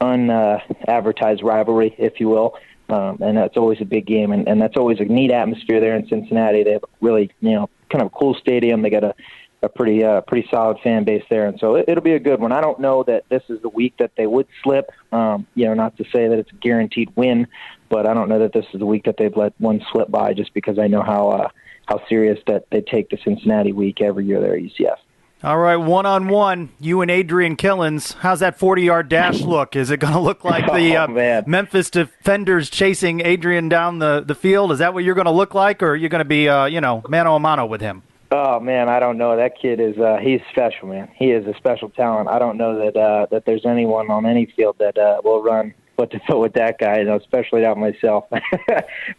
unadvertised rivalry, if you will. And that's always a big game, and that's always a neat atmosphere there in Cincinnati. They have really, kind of a cool stadium. They got a pretty solid fan base there, and so it'll be a good one. I don't know that this is the week that they would slip. Not to say that it's a guaranteed win, but I don't know that this is the week that they've let one slip by, just because I know how serious that they take the Cincinnati week every year there at UCF. All right, one-on-one, you and Adrian Killens. How's that 40-yard dash look? Is it going to look like the Memphis defenders chasing Adrian down the field? Is that what you're going to look like, or are you going to be, mano a mano with him? Oh, man, I don't know. That kid is he's special, man. He is a special talent. I don't know that there's anyone on any field that will run foot to foot with that guy, especially not myself.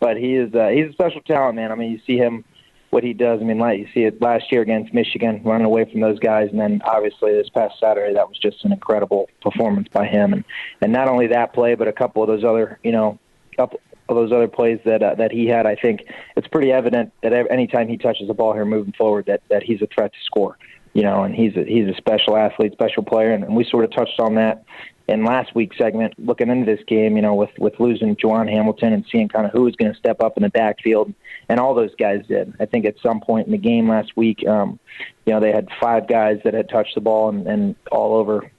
But he's a special talent, man. I mean, you see him, what he does. I mean, you see it last year against Michigan, running away from those guys, and then obviously this past Saturday, that was just an incredible performance by him. And not only that play, but a couple of those other, plays that he had. I think it's pretty evident that anytime he touches the ball here moving forward, that he's a threat to score. And he's a special athlete, special player, and we sort of touched on that in last week's segment, looking into this game, with losing Juwan Hamilton and seeing kind of who was going to step up in the backfield, and all those guys did. I think at some point in the game last week, they had 5 guys that had touched the ball and all over,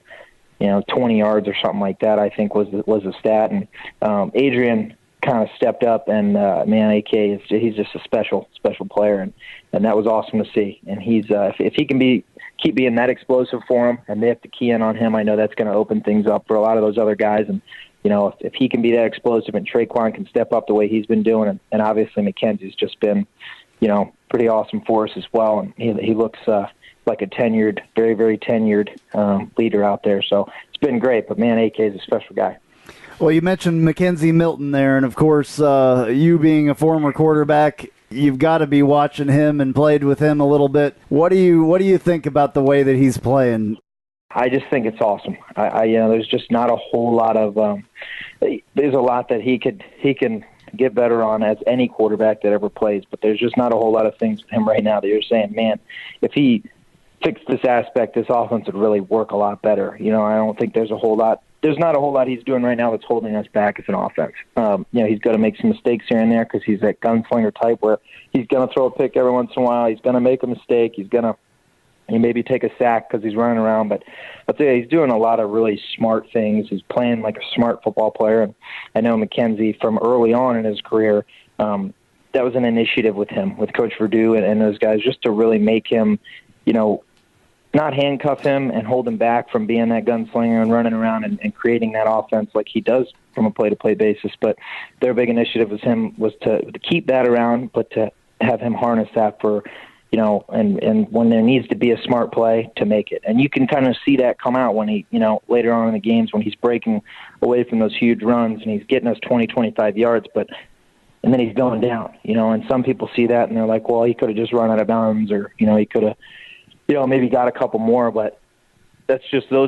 20 yards or something like that, I think was the stat. And Adrian kind of stepped up, and AK he's just a special player, and that was awesome to see. And he's if he can keep being that explosive for him, and they have to key in on him, I know that's going to open things up for a lot of those other guys. And if he can be that explosive, and Traquan can step up the way he's been doing, and obviously McKenzie's just been pretty awesome for us as well, and he looks like a tenured, very, very tenured leader out there. So it's been great. But man, AK is a special guy. Well, you mentioned Mackenzie Milton there, and of course, you being a former quarterback, you've got to be watching him and played with him a little bit. What do you think about the way that he's playing? I just think it's awesome. There's just not a whole lot of there's a lot that he can get better on as any quarterback that ever plays, but there's just not a whole lot of things with him right now that you're saying, man, if he fixed this aspect, this offense would really work a lot better. I don't think there's not a whole lot he's doing right now that's holding us back as an offense. He's got to make some mistakes here and there, because he's that gunslinger type where he's going to throw a pick every once in a while. He's going to make a mistake. He's going to maybe take a sack because he's running around. But I'll tell you, he's doing a lot of really smart things. He's playing like a smart football player. And I know Mackenzie from early on in his career, that was an initiative with him, with Coach Verdue and those guys, just to really make him, not handcuff him and hold him back from being that gunslinger and running around and creating that offense like he does from a play-to-play basis. But their big initiative was to keep that around, but to have him harness that for, and when there needs to be a smart play, to make it. And you can kind of see that come out when he, later on in the games when he's breaking away from those huge runs and he's getting us 20, 25 yards. But and then he's going down, and some people see that and they're like, well, he could have just run out of bounds, or, he could have, maybe got a couple more, but those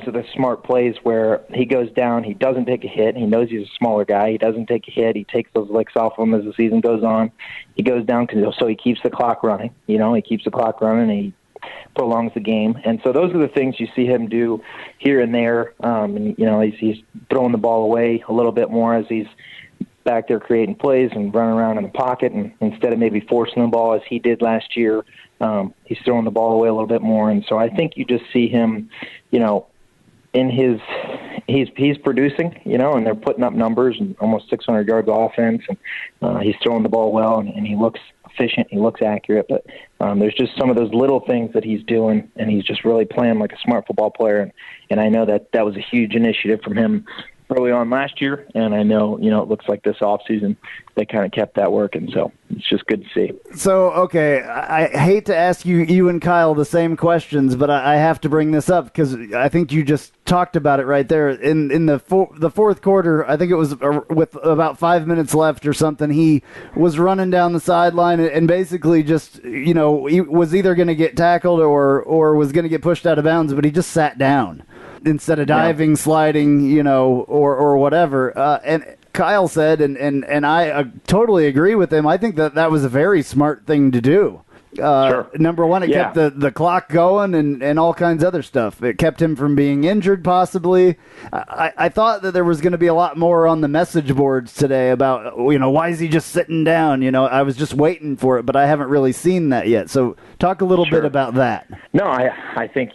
are the smart plays where he goes down, he doesn't take a hit, he knows he's a smaller guy, he doesn't take a hit, he takes those licks off him as the season goes on, he goes down, so he keeps the clock running, he keeps the clock running, and he prolongs the game. And so those are the things you see him do here and there, and, he's throwing the ball away a little bit more as he's back there creating plays and running around in the pocket, and instead of maybe forcing the ball as he did last year, he's throwing the ball away a little bit more. And so I think you just see him, in he's producing, and they're putting up numbers and almost 600 yards of offense, and he's throwing the ball well, and he looks efficient, he looks accurate, but there's just some of those little things that he's doing, and he's just really playing like a smart football player, and I know that was a huge initiative from him early on last year, and I know, it looks like this offseason they kind of kept that working, so it's just good to see. So, okay, I hate to ask you and Kyle the same questions, but I have to bring this up because I think you just talked about it right there. In the fourth quarter, I think it was with about 5 minutes left or something, he was running down the sideline and basically just, he was either going to get tackled or was going to get pushed out of bounds, but he just sat down instead of diving, sliding, or whatever. And Kyle said, and I totally agree with him, I think that was a very smart thing to do. Sure. Number one, it kept the clock going and all kinds of other stuff. It kept him from being injured, possibly. I thought that there was going to be a lot more on the message boards today about, why is he just sitting down? I was just waiting for it, but I haven't really seen that yet. So talk a little bit about that. No, I think,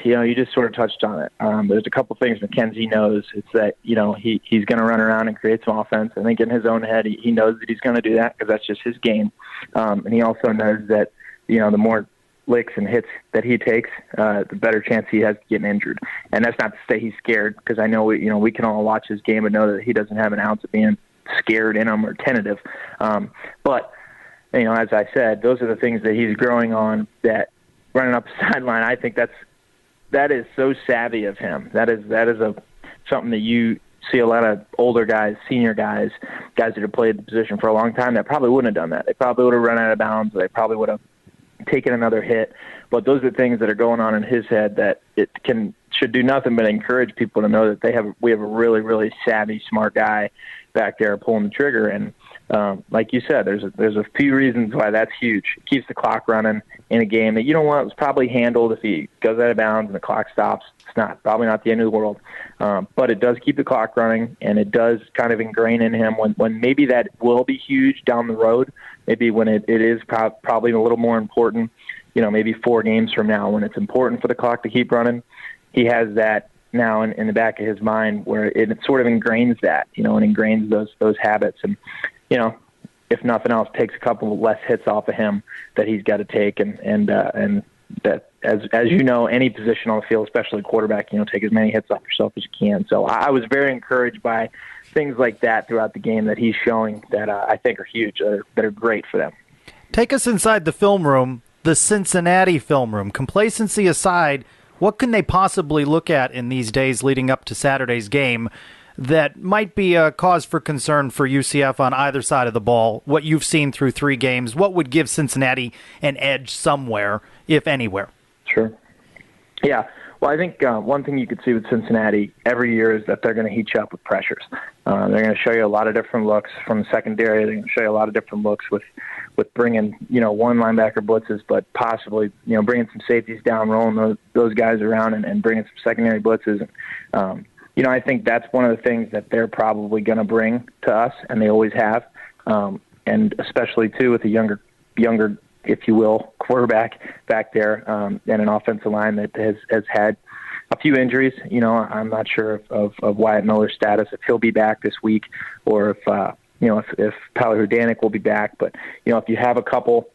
you just sort of touched on it. There's a couple things McKenzie knows. It's that, he's going to run around and create some offense. I think in his own head, he knows that he's going to do that because that's just his game. And he also knows that, the more licks and hits that he takes, the better chance he has of getting injured. And that's not to say he's scared, because I know, we can all watch his game and know that he doesn't have an ounce of being scared in him or tentative. But, as I said, those are the things that he's growing on, that running up the sideline, I think that is so savvy of him. That is something that you see a lot of older guys, senior guys that have played the position for a long time that probably wouldn't have done that. They probably would have run out of bounds. They probably would have taken another hit. But those are things that are going on in his head that should do nothing but encourage people to know that we have a really, really savvy, smart guy back there pulling the trigger. And like you said, there's a few reasons why that's huge. It keeps the clock running in a game that, was probably handled if he goes out of bounds and the clock stops. It's probably not the end of the world. But it does keep the clock running, and it does kind of ingrain in him when maybe that will be huge down the road, maybe when it is probably a little more important, maybe 4 games from now when it's important for the clock to keep running. He has that now in the back of his mind where it sort of ingrains that, and ingrains those habits. And, if nothing else, takes a couple less hits off of him that he's got to take. And that, as any position on the field, especially quarterback, take as many hits off yourself as you can. So I was very encouraged by things like that throughout the game that he's showing that I think are huge, that are great for them. Take us inside the film room, the Cincinnati film room. Complacency aside, what can they possibly look at in these days leading up to Saturday's game that might be a cause for concern for UCF on either side of the ball? What you've seen through 3 games, what would give Cincinnati an edge somewhere, if anywhere? Sure. Yeah. Well, I think one thing you could see with Cincinnati every year is that they're going to heat you up with pressures. They're going to show you a lot of different looks from the secondary. They're going to show you a lot of different looks with bringing, one linebacker blitzes, but possibly, bringing some safeties down, rolling those guys around and bringing some secondary blitzes. I think that's one of the things that they're probably going to bring to us, and they always have, and especially, too, with a younger, if you will, quarterback back there, and an offensive line that has had a few injuries. I'm not sure of Wyatt Miller's status, if he'll be back this week, or if Tyler Hudanik will be back. But, if you have a couple,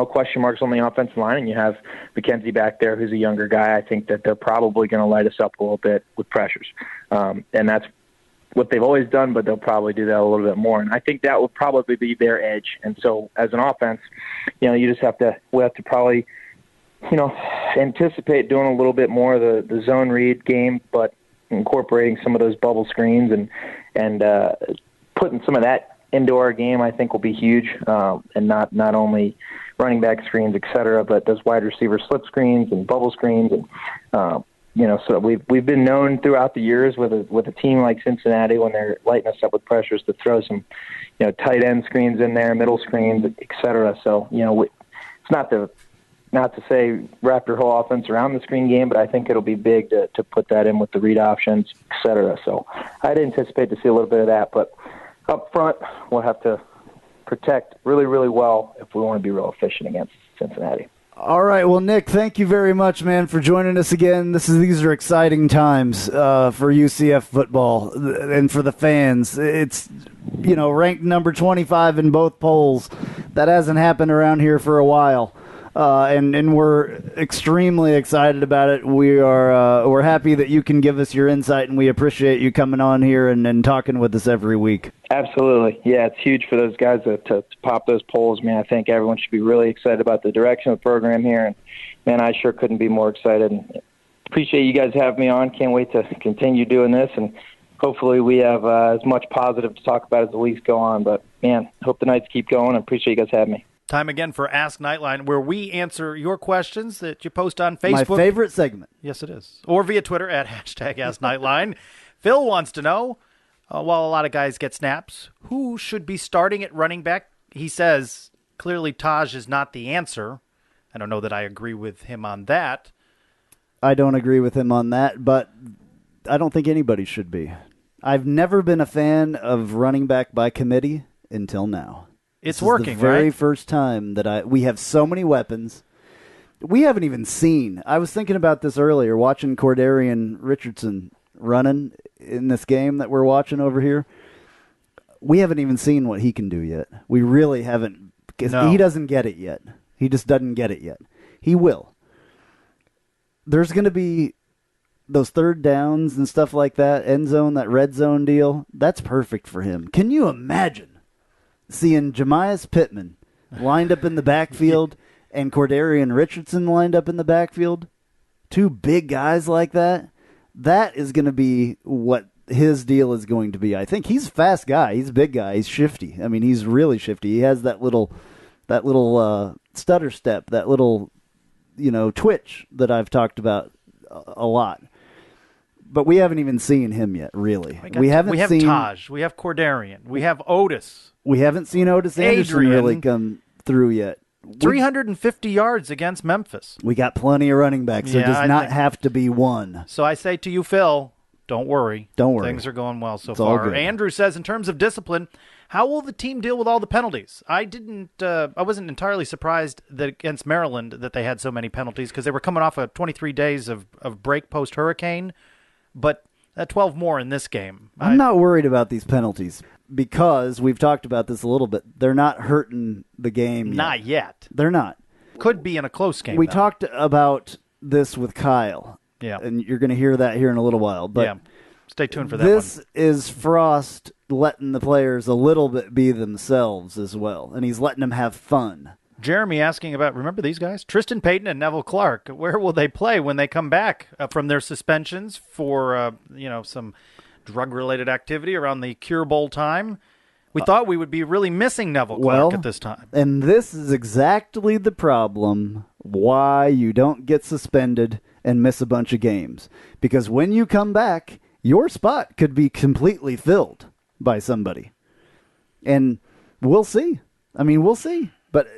question marks on the offensive line, and you have McKenzie back there who's a younger guy, I think that they're probably going to light us up a little bit with pressures. And that's what they've always done, but they'll probably do that a little bit more. And I think that will probably be their edge. And so as an offense, you just have to probably, anticipate doing a little bit more of the zone read game, but incorporating some of those bubble screens and putting some of that indoor game, I think, will be huge, and not only running back screens, et cetera, but those wide receiver slip screens and bubble screens, and so we've been known throughout the years with a team like Cincinnati, when they're lighting us up with pressures, to throw some tight end screens in there, middle screens, et cetera. So it's not to say wrap your whole offense around the screen game, but I think it'll be big to put that in with the read options, et cetera. So I'd anticipate to see a little bit of that, but up front, we'll have to protect really, really well if we want to be real efficient against Cincinnati. All right. Well, Nick, thank you very much, man, for joining us again. These are exciting times for UCF football and for the fans. It's, ranked number 25 in both polls. That hasn't happened around here for a while. And we're extremely excited about it. We're happy that you can give us your insight, and we appreciate you coming on here and talking with us every week. Absolutely. Yeah, it's huge for those guys to pop those polls. Man, I think everyone should be really excited about the direction of the program here. And, man, I sure couldn't be more excited. And appreciate you guys having me on. Can't wait to continue doing this. And hopefully we have as much positive to talk about as the weeks go on. But, man, hope the nights keep going. I appreciate you guys having me. Time again for Ask Knightline, where we answer your questions that you post on Facebook. My favorite segment. Yes, it is. Or via Twitter at #AskKnightline. Phil wants to know, while a lot of guys get snaps, who should be starting at running back? He says, clearly Taj is not the answer. I don't know that I agree with him on that. I don't agree with him on that, but I don't think anybody should be. I've never been a fan of running back by committee until now. It's working, the very right? first time that we have so many weapons. We haven't even seen. I was thinking about this earlier, watching Cordarian Richardson running in this game that we're watching over here. We haven't even seen what he can do yet. We really haven't. No. He doesn't get it yet. He just doesn't get it yet. He will. There's going to be those third downs and stuff like that, end zone, that red zone deal. That's perfect for him. Can you imagine seeing Jemias Pittman lined up in the backfield and Cordarian Richardson lined up in the backfield? Two big guys like that. That is going to be what his deal is going to be. I think he's a fast guy. He's a big guy. He's shifty. I mean, he's really shifty. He has that little stutter step, that little, twitch that I've talked about a lot. But we haven't even seen him yet, really. We have Taj. We have Cordarian. We have Otis. We haven't seen Otis Anderson really come through yet. 350 yards against Memphis. We got plenty of running backs. There does not have to be one. So I say to you, Phil, don't worry. Don't worry. Things are going well so It's all far. good. Andrew says, in terms of discipline, how will the team deal with all the penalties? I wasn't entirely surprised that against Maryland that they had so many penalties because they were coming off of 23 days of break post-hurricane, but 12 more in this game. I'm not worried about these penalties because we've talked about this a little bit. They're not hurting the game yet. Not yet. They're not. Could be in a close game. We talked about this with Kyle. Yeah. And you're going to hear that here in a little while. But yeah. Stay tuned for that one. This is Frost letting the players a little bit be themselves as well. And he's letting them have fun. Jeremy asking about, remember these guys? Tristan Payton and Neville Clark. Where will they play when they come back from their suspensions for, some drug-related activity around the Cure Bowl time? We thought we would be really missing Neville Clark at this time. And this is exactly the problem why you don't get suspended and miss a bunch of games. Because when you come back, your spot could be completely filled by somebody. And we'll see. I mean, we'll see. But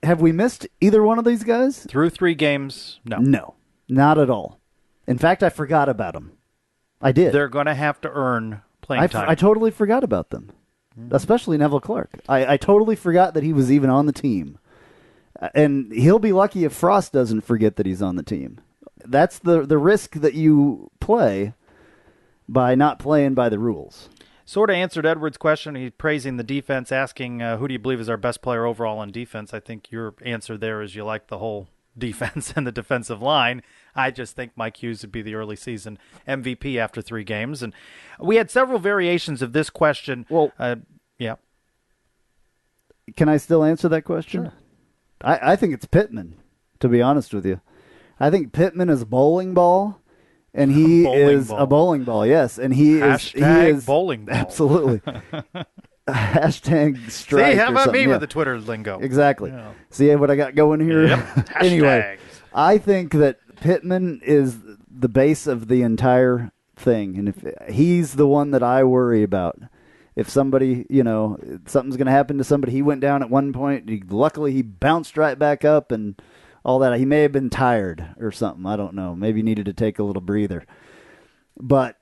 have we missed either one of these guys? Through 3 games, no. No, not at all. In fact, I forgot about them. I did. They're going to have to earn playing time. I totally forgot about them, especially Neville Clark. I totally forgot that he was even on the team. And he'll be lucky if Frost doesn't forget that he's on the team. That's the risk that you play by not playing by the rules. Sort of answered Edward's question. He's praising the defense, asking who do you believe is our best player overall on defense. I think your answer there is you like the whole defense and the defensive line. I just think Mike Hughes would be the early season MVP after 3 games. And we had several variations of this question. Well, yeah. Can I still answer that question? Sure. I think it's Pittman, to be honest with you. I think Pittman is a bowling ball. And he is a bowling ball, yes. And he is bowling ball. Absolutely. Hashtag strike. See, how or about something. me with the Twitter lingo? Exactly. Yeah. See what I got going here? Yep. Anyway, I think that Pittman is the base of the entire thing, and if he's the one that I worry about. If somebody, something's going to happen to somebody, he went down at one point. Luckily, he bounced right back up and all that. He may have been tired or something. I don't know. Maybe needed to take a little breather. But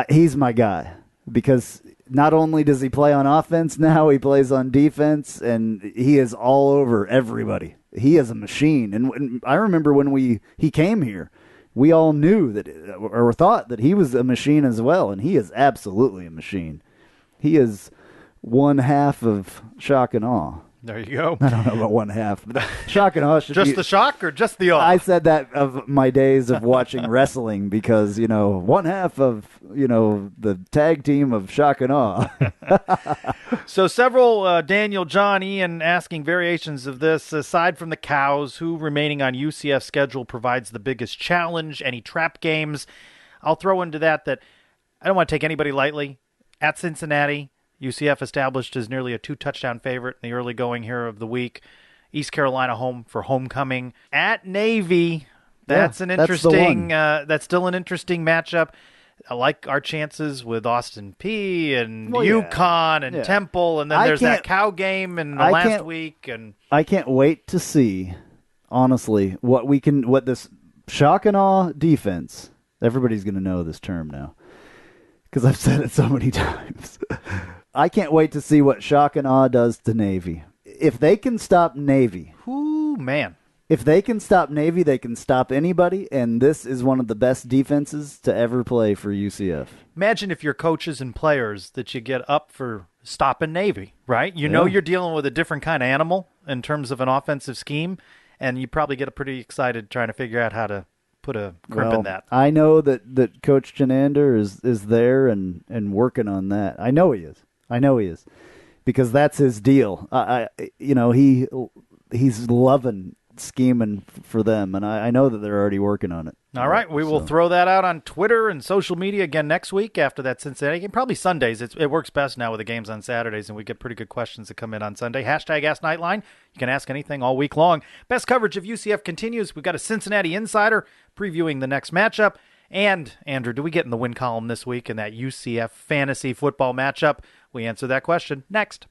he's my guy because not only does he play on offense now, he plays on defense, and he is all over everybody. He is a machine. And I remember when he came here, we all knew that or thought that he was a machine as well, and he is absolutely a machine. He is one half of shock and awe. There you go. I don't know about one half. But shock and awe should just be, the shock or just the awe? I said that of my days of watching wrestling because, one half of, the tag team of shock and awe. So several, Daniel, John, Ian asking variations of this. Aside from the Cows, who remaining on UCF's schedule provides the biggest challenge? Any trap games? I'll throw into that I don't want to take anybody lightly. At Cincinnati, UCF established as nearly a 2-touchdown favorite in the early going here of the week. East Carolina home for homecoming. At Navy, that's an interesting. That's still an interesting matchup. I like our chances with Austin Peay and UConn and Temple, and then there's that Cow game in the last week. And I can't wait to see, honestly, what this shock and awe defense. Everybody's going to know this term now, because I've said it so many times. I can't wait to see what shock and awe does to Navy. If they can stop Navy. Ooh, man. If they can stop Navy, they can stop anybody, and this is one of the best defenses to ever play for UCF. Imagine if you're coaches and players that you get up for stopping Navy, right? You know you're dealing with a different kind of animal in terms of an offensive scheme, and you probably get pretty excited trying to figure out how to put a crimp in that. I know that Coach Chenander is there and working on that. I know he is, because that's his deal. He's loving scheming for them, and I know that they're already working on it. All right, we will throw that out on Twitter and social media again next week after that Cincinnati game. Probably Sundays. It works best now with the games on Saturdays, and we get pretty good questions that come in on Sunday. Hashtag Ask Knightline. You can ask anything all week long. Best coverage of UCF continues. We've got a Cincinnati insider previewing the next matchup. And, Andrew, do we get in the win column this week in that UCF fantasy football matchup? We answer that question next.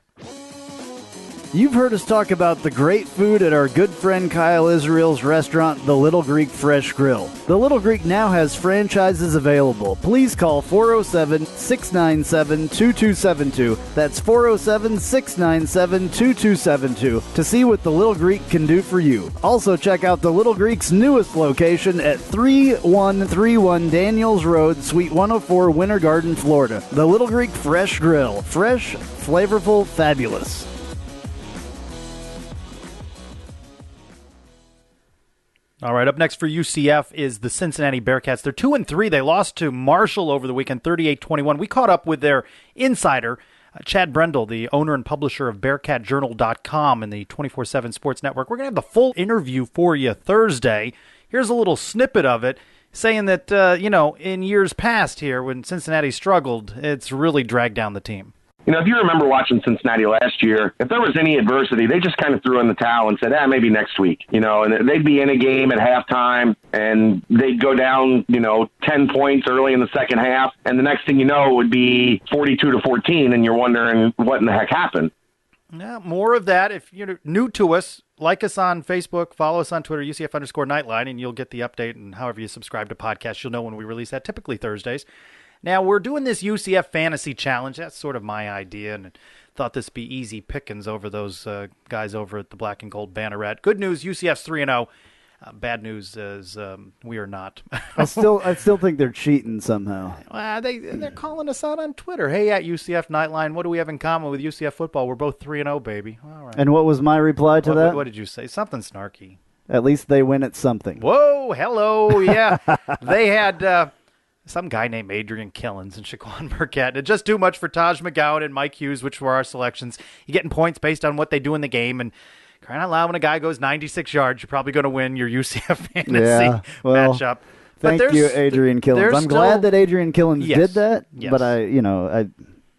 You've heard us talk about the great food at our good friend Kyle Israel's restaurant, The Little Greek Fresh Grill. The Little Greek now has franchises available. Please call 407-697-2272. That's 407-697-2272 to see what The Little Greek can do for you. Also check out The Little Greek's newest location at 3131 Daniels Road, Suite 104, Winter Garden, Florida. The Little Greek Fresh Grill. Fresh, flavorful, fabulous. All right, up next for UCF is the Cincinnati Bearcats. They're 2-3. They lost to Marshall over the weekend, 38-21. We caught up with their insider, Chad Brendel, the owner and publisher of BearcatJournal.com and the 24/7 Sports Network. We're going to have the full interview for you Thursday. Here's a little snippet of it, saying that, in years past here, when Cincinnati struggled, it's really dragged down the team. If you remember watching Cincinnati last year, if there was any adversity, they just kind of threw in the towel and said, maybe next week. And they'd be in a game at halftime, and they'd go down, 10 points early in the second half, and the next thing you know, it would be 42-14, and you're wondering what in the heck happened. Yeah, more of that. If you're new to us, like us on Facebook, follow us on Twitter, UCF_Knightline, and you'll get the update. And however you subscribe to podcasts, you'll know when we release that, typically Thursdays. Now, we're doing this UCF Fantasy Challenge. That's sort of my idea, and thought this would be easy pickings over those guys over at the Black and Gold Banneret. Good news, UCF's 3-0. Bad news is we are not. I still think they're cheating somehow. They're calling us out on Twitter. Hey, at UCF Knightline, what do we have in common with UCF football? We're both 3-0, baby. All right. And what was my reply to that? What did you say? Something snarky. At least they win at something. Whoa, hello, yeah. They had some guy named Adrian Killens and Shaquan Burkett. It's just too much for Taj McGowan and Mike Hughes, which were our selections. You're getting points based on what they do in the game, and crying out loud, when a guy goes 96 yards, you're probably going to win your UCF fantasy matchup. Thank you, Adrian Killens. I'm glad that Adrian Killens did that, but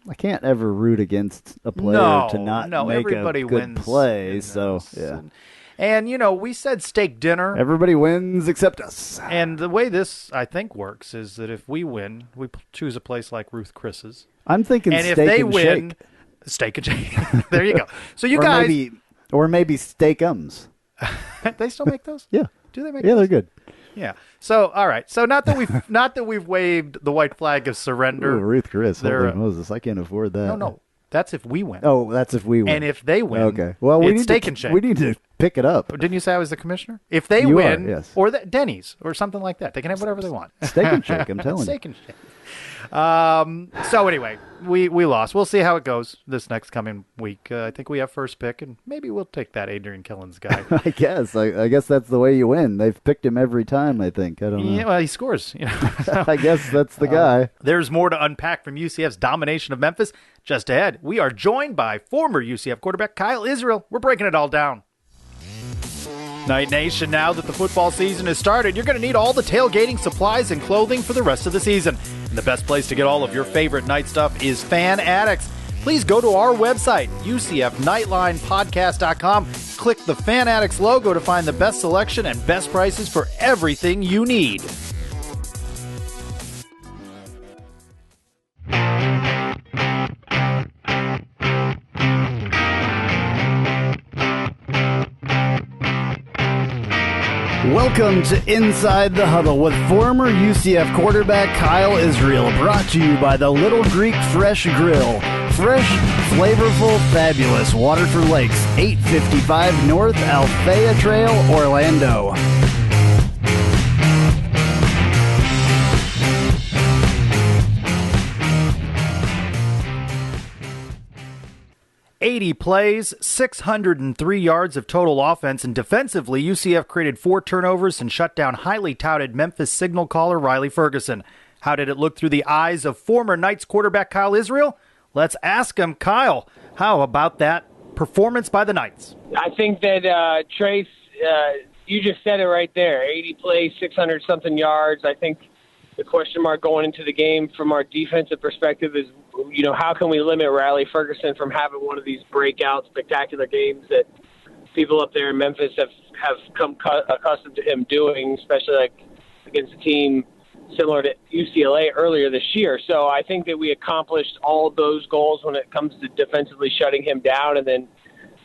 I can't ever root against a player to not make everybody a good wins play. So, yeah. And, we said steak dinner. Everybody wins except us. And the way this, I think, works is that if we win, we choose a place like Ruth Chris's. I'm thinking and steak if they and win, shake. Steak and shake. There you go. So you guys. Maybe steakums. They still make those? Yeah. Do they make those? Yeah, they're good. Yeah. So, all right. So not that we've waved the white flag of surrender. Ooh, Ruth Chris. Holy Moses. I can't afford that. No. That's if we win. Oh, that's if we win. And if they win, okay. Well, it's steak and shake. We need to pick it up. Didn't you say I was the commissioner? If they win, yes. or Denny's, or something like that, they can have whatever they want. Steak and shake, I'm telling you. Steak and shake. So anyway, we lost. We'll see how it goes this next coming week. I think we have first pick, and maybe we'll take that Adrian Killens guy. I guess. I guess that's the way you win. They've picked him every time, I think. I don't know. Yeah, well, he scores. So, I guess that's the guy. There's more to unpack from UCF's domination of Memphis. Just ahead, we are joined by former UCF quarterback Kyle Israel. We're breaking it all down. Night Nation, now that the football season has started, you're going to need all the tailgating supplies and clothing for the rest of the season. And the best place to get all of your favorite night stuff is Fan Addicts. Please go to our website, UCFNightlinePodcast.com. Click the Fan Addicts logo to find the best selection and best prices for everything you need. Welcome to Inside the Huddle with former UCF quarterback Kyle Israel, brought to you by the Little Greek Fresh Grill. Fresh, flavorful, fabulous. Waterford Lakes, 855 North Althea Trail, Orlando. $80 plays, 603 yards of total offense, and defensively, UCF created 4 turnovers and shut down highly touted Memphis signal caller Riley Ferguson. How did it look through the eyes of former Knights quarterback Kyle Israel? Let's ask him. Kyle, how about that performance by the Knights? I think that, Trace, you just said it right there. 80 plays, 600-something yards. I think the question mark going into the game from our defensive perspective is, how can we limit Riley Ferguson from having one of these breakout, spectacular games that people up there in Memphis have come accustomed to him doing, especially like against a team similar to UCLA earlier this year. So I think that we accomplished all of those goals when it comes to defensively shutting him down. And then,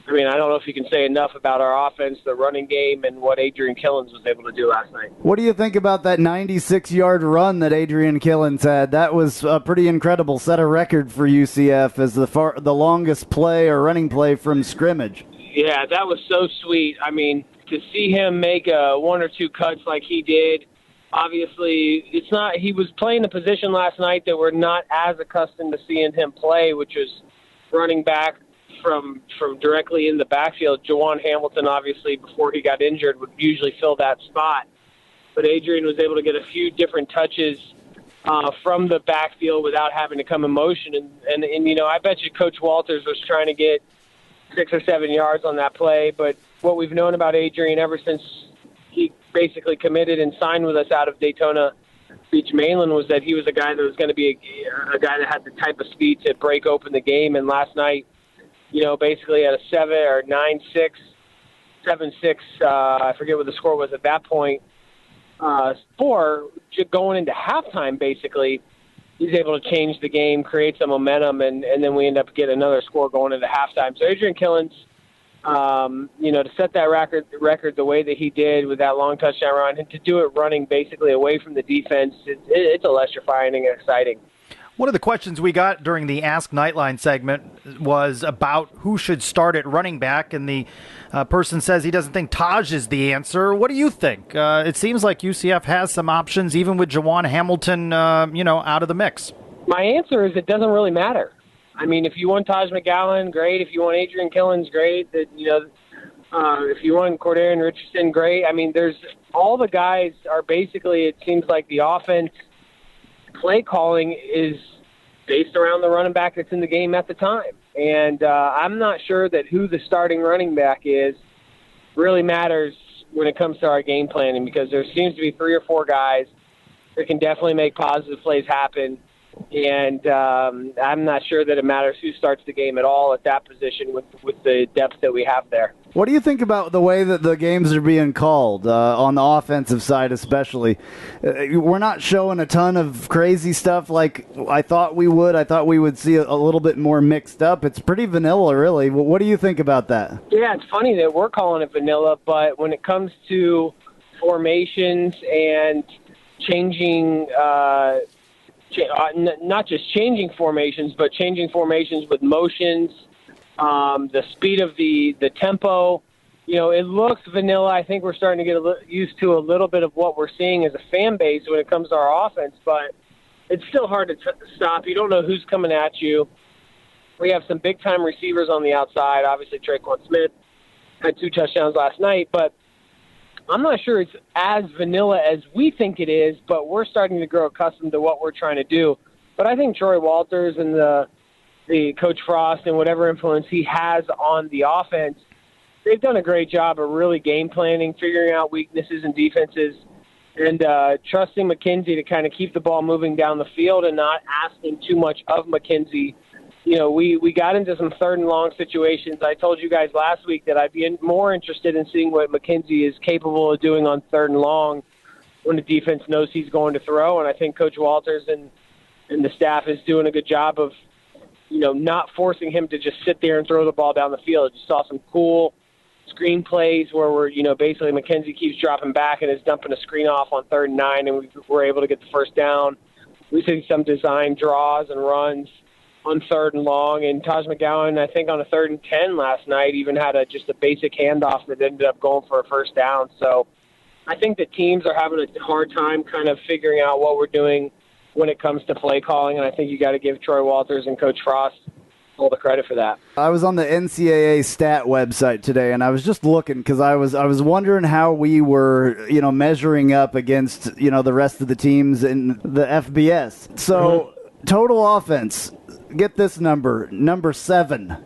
I don't know if you can say enough about our offense, the running game, and what Adrian Killens was able to do last night. What do you think about that 96-yard run that Adrian Killens had? That was a pretty incredible. Set a record for UCF as the longest play or running play from scrimmage. Yeah, that was so sweet. To see him make 1 or 2 cuts like he did, obviously he was playing a position last night that we're not as accustomed to seeing him play, which was running back from directly in the backfield. Jawan Hamilton, obviously, before he got injured, would usually fill that spot. But Adrian was able to get a few different touches from the backfield without having to come in motion. And I bet you Coach Walters was trying to get 6 or 7 yards on that play. But what we've known about Adrian ever since he basically committed and signed with us out of Daytona Beach, Maryland, was that he was a guy that was going to be a guy that had the type of speed to break open the game. And last night, basically at a 7 or 9-6, 7-6, I forget what the score was at that point, 4, going into halftime, basically, he's able to change the game, create some momentum, and then we end up getting another score going into halftime. So Adrian Killens, to set that record the way that he did with that long touchdown run, and to do it running basically away from the defense, it's electrifying and exciting. One of the questions we got during the Ask Knightline segment was about who should start at running back, and the person says he doesn't think Taj is the answer. What do you think? It seems like UCF has some options, even with Jawan Hamilton, out of the mix. My answer is it doesn't really matter. If you want Taj McGowan, great. If you want Adrian Killens, great. If you want Cordarian Richardson, great. There's all the guys are basically, it seems like the offense play calling is based around the running back that's in the game at the time. And I'm not sure that who the starting running back is really matters when it comes to our game planning, because there seems to be 3 or 4 guys that can definitely make positive plays happen. And I'm not sure that it matters who starts the game at all at that position with the depth that we have there. What do you think about the way that the games are being called, on the offensive side especially? We're not showing a ton of crazy stuff like I thought we would. I thought we would see a little bit more mixed up. It's pretty vanilla, really. What do you think about that? Yeah, it's funny that we're calling it vanilla, but when it comes to formations and changing not just changing formations, but changing formations with motions, the speed of the tempo. It looks vanilla. I think we're starting to get used to a little bit of what we're seeing as a fan base when it comes to our offense, but it's still hard to stop. You don't know who's coming at you. We have some big-time receivers on the outside. Obviously, Trylko Smith had 2 touchdowns last night, but I'm not sure it's as vanilla as we think it is, but we're starting to grow accustomed to what we're trying to do. But I think Troy Walters and the Coach Frost and whatever influence he has on the offense, they've done a great job of really game planning, figuring out weaknesses and defenses, and trusting McKenzie to kind of keep the ball moving down the field and not asking too much of McKenzie. We got into some 3rd and long situations. I told you guys last week that I'd be more interested in seeing what McKenzie is capable of doing on 3rd and long when the defense knows he's going to throw. And I think Coach Walters and the staff is doing a good job of, not forcing him to just sit there and throw the ball down the field. You saw some cool screen plays where we're, basically McKenzie keeps dropping back and is dumping a screen off on 3rd and 9, and we're able to get the first down. We see some design draws and runs on 3rd and long, and Taj McGowan, I think on a 3rd and 10 last night, even had just a basic handoff that ended up going for a first down. So I think the teams are having a hard time kind of figuring out what we're doing when it comes to play calling, and I think you got to give Troy Walters and Coach Frost all the credit for that. I was on the NCAA stat website today, and I was just looking because I was wondering how we were, measuring up against, the rest of the teams in the FBS. So total offense, get this number 7.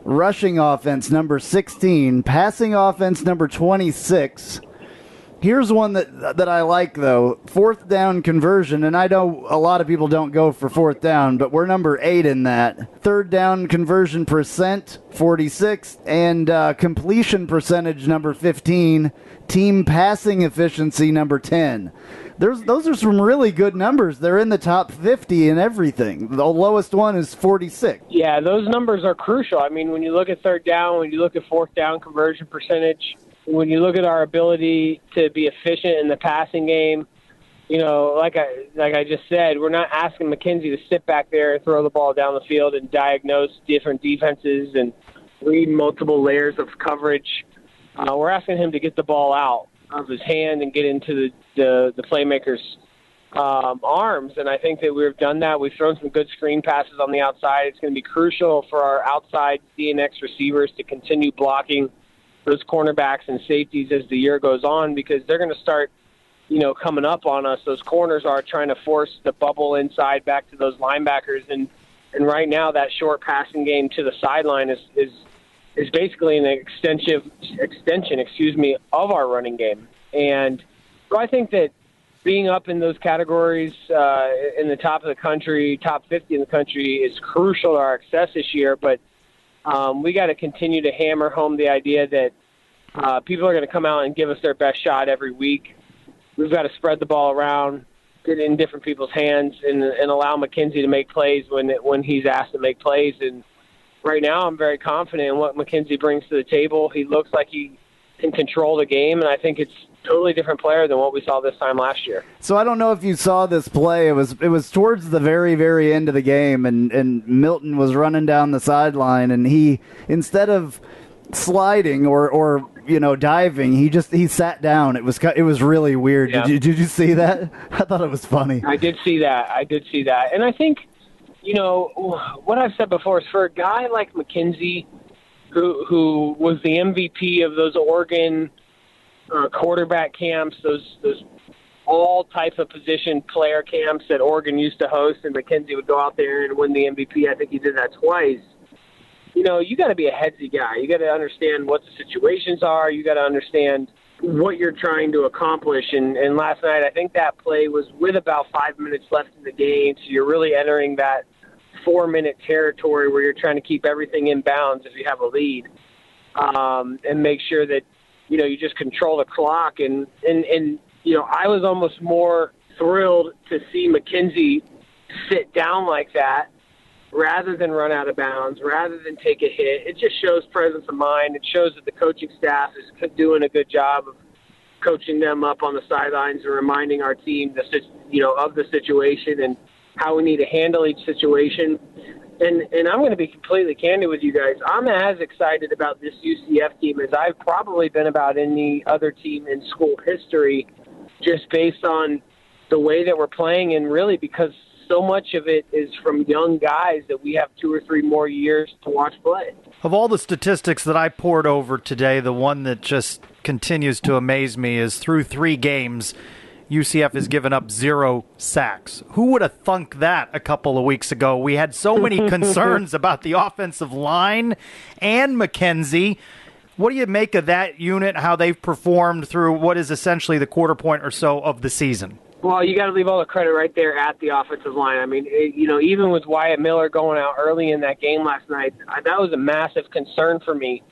Rushing offense, number 16. Passing offense, number 26. Here's one that I like, though. 4th down conversion, and I know a lot of people don't go for 4th down, but we're number 8 in that. 3rd down conversion percent, 46, and completion percentage, number 15. Team passing efficiency, number 10. Those are some really good numbers. They're in the top 50 and everything. The lowest one is 46. Yeah, those numbers are crucial. I mean, when you look at 3rd down, when you look at 4th down conversion percentage, when you look at our ability to be efficient in the passing game, like I just said, we're not asking McKenzie to sit back there and throw the ball down the field and diagnose different defenses and read multiple layers of coverage. We're asking him to get the ball out of his hand and get into the playmaker's arms, and I think that we've done that. We've thrown some good screen passes on the outside. It's going to be crucial for our outside DNX receivers to continue blocking those cornerbacks and safeties as the year goes on, because they're going to start, coming up on us. Those corners are trying to force the bubble inside back to those linebackers, and right now that short passing game to the sideline is basically an extension, of our running game. And so I think that being up in those categories in the top of the country, top 50 in the country, is crucial to our success this year. But we got to continue to hammer home the idea that people are going to come out and give us their best shot every week. We've got to spread the ball around, get it in different people's hands, and allow McKenzie to make plays when he's asked to make plays. And right now I'm very confident in what McKenzie brings to the table. He looks like he can control the game, and I think it's a totally different player than what we saw this time last year. So I don't know if you saw this play. It was towards the very, very end of the game, and Milton was running down the sideline, and he, instead of sliding or diving, he sat down. It was really weird. Yeah. Did you see that? I thought it was funny. I did see that. And I think, what I've said before is, for a guy like McKenzie, who was the MVP of those Oregon quarterback camps, those all types of position player camps that Oregon used to host, and McKenzie would go out there and win the MVP. I think he did that twice. You got to be a headsy guy. You got to understand what the situations are. You got to understand what you're trying to accomplish. And last night, I think that play was with about 5 minutes left in the game, so you're really entering that 4-minute territory where you're trying to keep everything in bounds if you have a lead, and make sure that, you just control the clock. And I was almost more thrilled to see McKenzie sit down like that rather than run out of bounds, rather than take a hit. It just shows presence of mind. It shows that the coaching staff is doing a good job of coaching them up on the sidelines and reminding our team of the situation and how we need to handle each situation. And I'm going to be completely candid with you guys. I'm as excited about this UCF team as I've probably been about any other team in school history, just based on the way that we're playing, and really because so much of it is from young guys that we have 2 or 3 more years to watch play. Of all the statistics that I poured over today, the one that just continues to amaze me is through 3 games, UCF has given up 0 sacks. Who would have thunk that a couple of weeks ago? We had so many concerns about the offensive line and McKenzie. What do you make of that unit, how they've performed through what is essentially the quarter point or so of the season? Well, you got to leave all the credit right there at the offensive line. I mean, even with Wyatt Miller going out early in that game last night, that was a massive concern for me.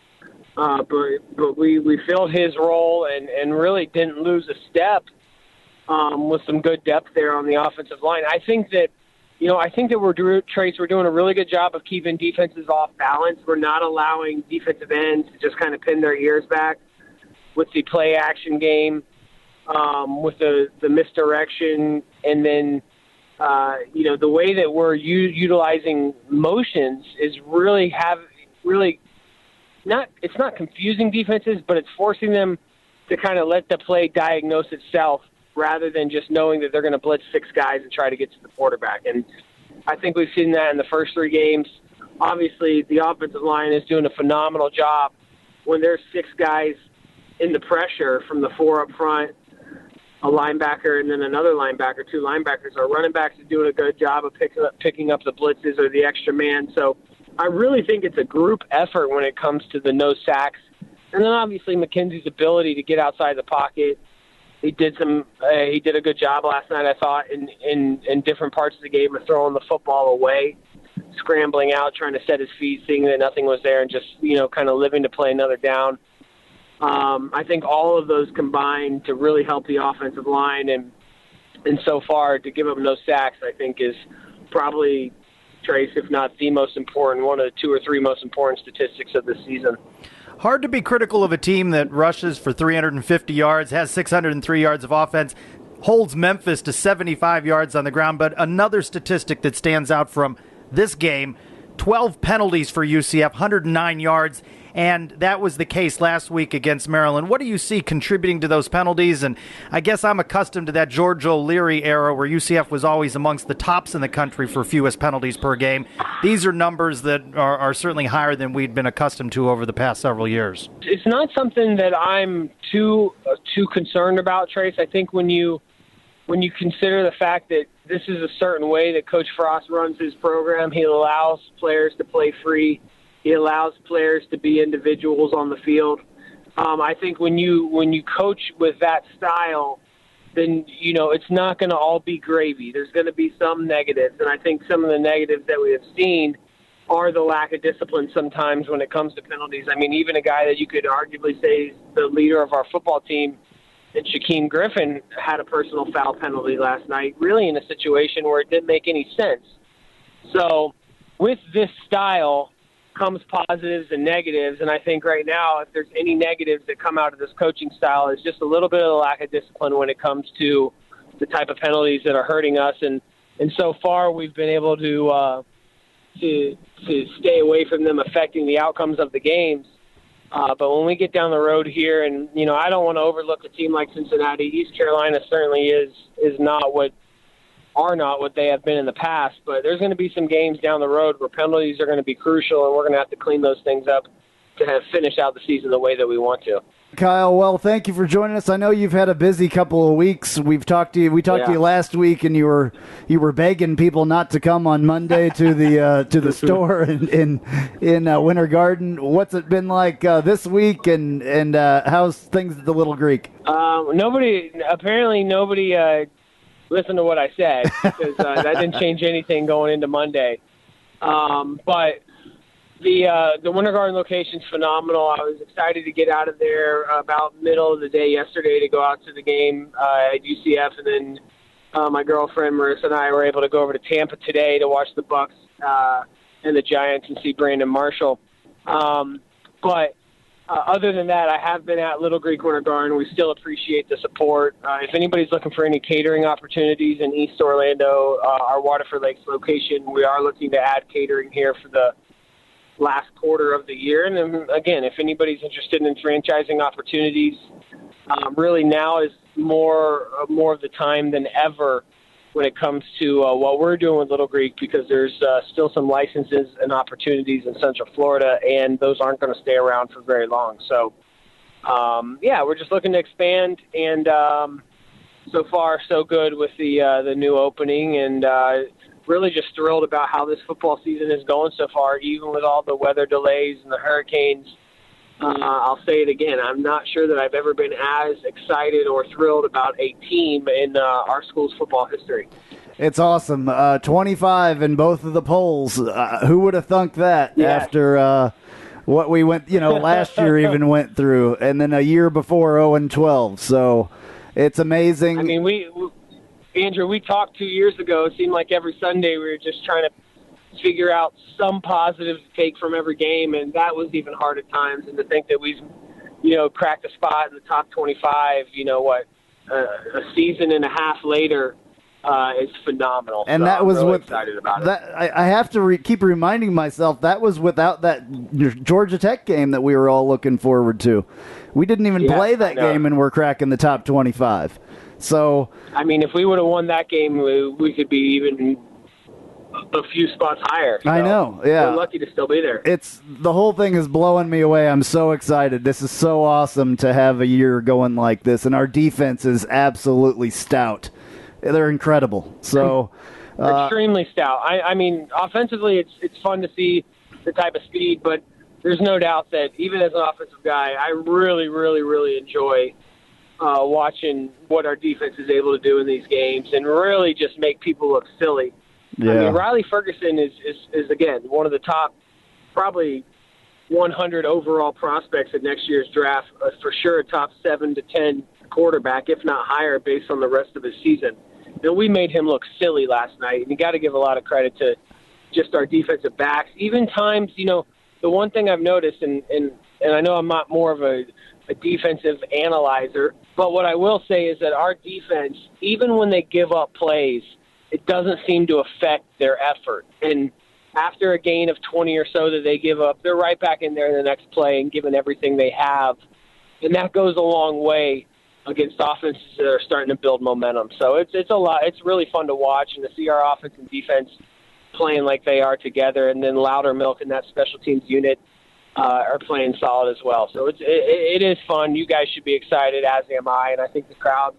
But we filled his role and really didn't lose a step with some good depth there on the offensive line. I think that we're doing a really good job of keeping defenses off balance. We're not allowing defensive ends to just kind of pin their ears back with the play action game. With the misdirection, and then the way that we're utilizing motions is really not. It's not confusing defenses, but it's forcing them to kind of let the play diagnose itself rather than just knowing that they're going to blitz 6 guys and try to get to the quarterback. And I think we've seen that in the first 3 games. Obviously, the offensive line is doing a phenomenal job when there's 6 guys in the pressure from the 4 up front, a linebacker, and then another linebacker, 2 linebackers. Our running backs are doing a good job of picking up the blitzes or the extra man. So I really think it's a group effort when it comes to the no sacks. And then obviously McKenzie's ability to get outside the pocket. He did a good job last night, I thought, in different parts of the game of throwing the football away, scrambling out, trying to set his feet, seeing that nothing was there, and just, kind of living to play another down. I think all of those combined to really help the offensive line, and so far to give up no sacks, I think is probably, Trace, if not the most important, one of the 2 or 3 most important statistics of the season. Hard to be critical of a team that rushes for 350 yards, has 603 yards of offense, holds Memphis to 75 yards on the ground, but another statistic that stands out from this game, 12 penalties for UCF, 109 yards, and that was the case last week against Maryland. What do you see contributing to those penalties? And I guess I'm accustomed to that George O'Leary era where UCF was always amongst the tops in the country for fewest penalties per game. These are numbers that are certainly higher than we'd been accustomed to over the past several years. It's not something that I'm too concerned about, Trace. I think when you consider the fact that this is a certain way that Coach Frost runs his program, he allows players to play free. He allows players to be individuals on the field. I think when you coach with that style, then, it's not going to all be gravy. There's going to be some negatives, and I think some of the negatives that we have seen are the lack of discipline sometimes when it comes to penalties. I mean, even a guy that you could arguably say is the leader of our football team, and Shaquem Griffin, had a personal foul penalty last night, really in a situation where it didn't make any sense. So with this style comes positives and negatives, and I think right now, if there's any negatives that come out of this coaching style, is just a little bit of the lack of discipline when it comes to the type of penalties that are hurting us. And so far, we've been able to stay away from them affecting the outcomes of the games. But when we get down the road here, and I don't want to overlook a team like Cincinnati. East Carolina certainly is not what they have been in the past, but there's going to be some games down the road where penalties are going to be crucial, and we're going to have to clean those things up to finish out the season the way that we want to. Kyle, well, thank you for joining us. I know you've had a busy couple of weeks. We talked to you last week, and you were begging people not to come on Monday to the store in Winter Garden. What's it been like this week, and how's things at the Little Greek? Nobody listened to what I said, because that didn't change anything going into Monday. But the Winter Garden location's phenomenal. I was excited to get out of there about middle of the day yesterday to go out to the game at UCF, and then my girlfriend Marissa and I were able to go over to Tampa today to watch the Bucks and the Giants and see Brandon Marshall. But other than that, I have been at Little Greek Winter Garden. We still appreciate the support. If anybody's looking for any catering opportunities in East Orlando, our Waterford Lakes location, we are looking to add catering here for the last quarter of the year. And then, again, if anybody's interested in franchising opportunities, really now is more of the time than ever when it comes to what we're doing with Little Greek, because there's still some licenses and opportunities in Central Florida, and those aren't going to stay around for very long. So, we're just looking to expand, and so far so good with the new opening, and really just thrilled about how this football season is going so far, even with all the weather delays and the hurricanes. I'll say it again, I'm not sure that I've ever been as excited or thrilled about a team in our school's football history. It's awesome. 25 in both of the polls. Who would have thunk that after what we went, last year even went through, and then a year before 0-12. So it's amazing. I mean, Andrew, we talked 2 years ago. It seemed like every Sunday we were just trying to figure out some positive to take from every game, and that was even hard at times. And to think that we've, cracked a spot in the top 25, a season and a half later is phenomenal. And so that was I'm really excited about that. I have to keep reminding myself that was without that Georgia Tech game that we were all looking forward to. We didn't even play that game, and we're cracking the top 25. So, I mean, if we would have won that game, we could be even a few spots higher. So I know, yeah. We're lucky to still be there. The whole thing is blowing me away. I'm so excited. This is so awesome to have a year going like this, and our defense is absolutely stout. They're incredible. So extremely stout. I mean, offensively, it's fun to see the type of speed, but there's no doubt that even as an offensive guy, I really, really, really enjoy watching what our defense is able to do in these games and really just make people look silly. Yeah. I mean, Riley Ferguson is again, one of the top probably 100 overall prospects at next year's draft, for sure a top 7 to 10 quarterback, if not higher, based on the rest of his season. And we made him look silly last night, and you got to give a lot of credit to just our defensive backs. Even times, the one thing I've noticed, and I know I'm not more of a defensive analyzer, but what I will say is that our defense, even when they give up plays, it doesn't seem to affect their effort. And after a gain of 20 or so that they give up, they're right back in there in the next play and giving everything they have. And that goes a long way against offenses that are starting to build momentum. So it's a lot. It's really fun to watch and to see our offense and defense playing like they are together, and then Loudermilk and that special teams unit are playing solid as well. So it is fun. You guys should be excited, as am I, and I think the crowd,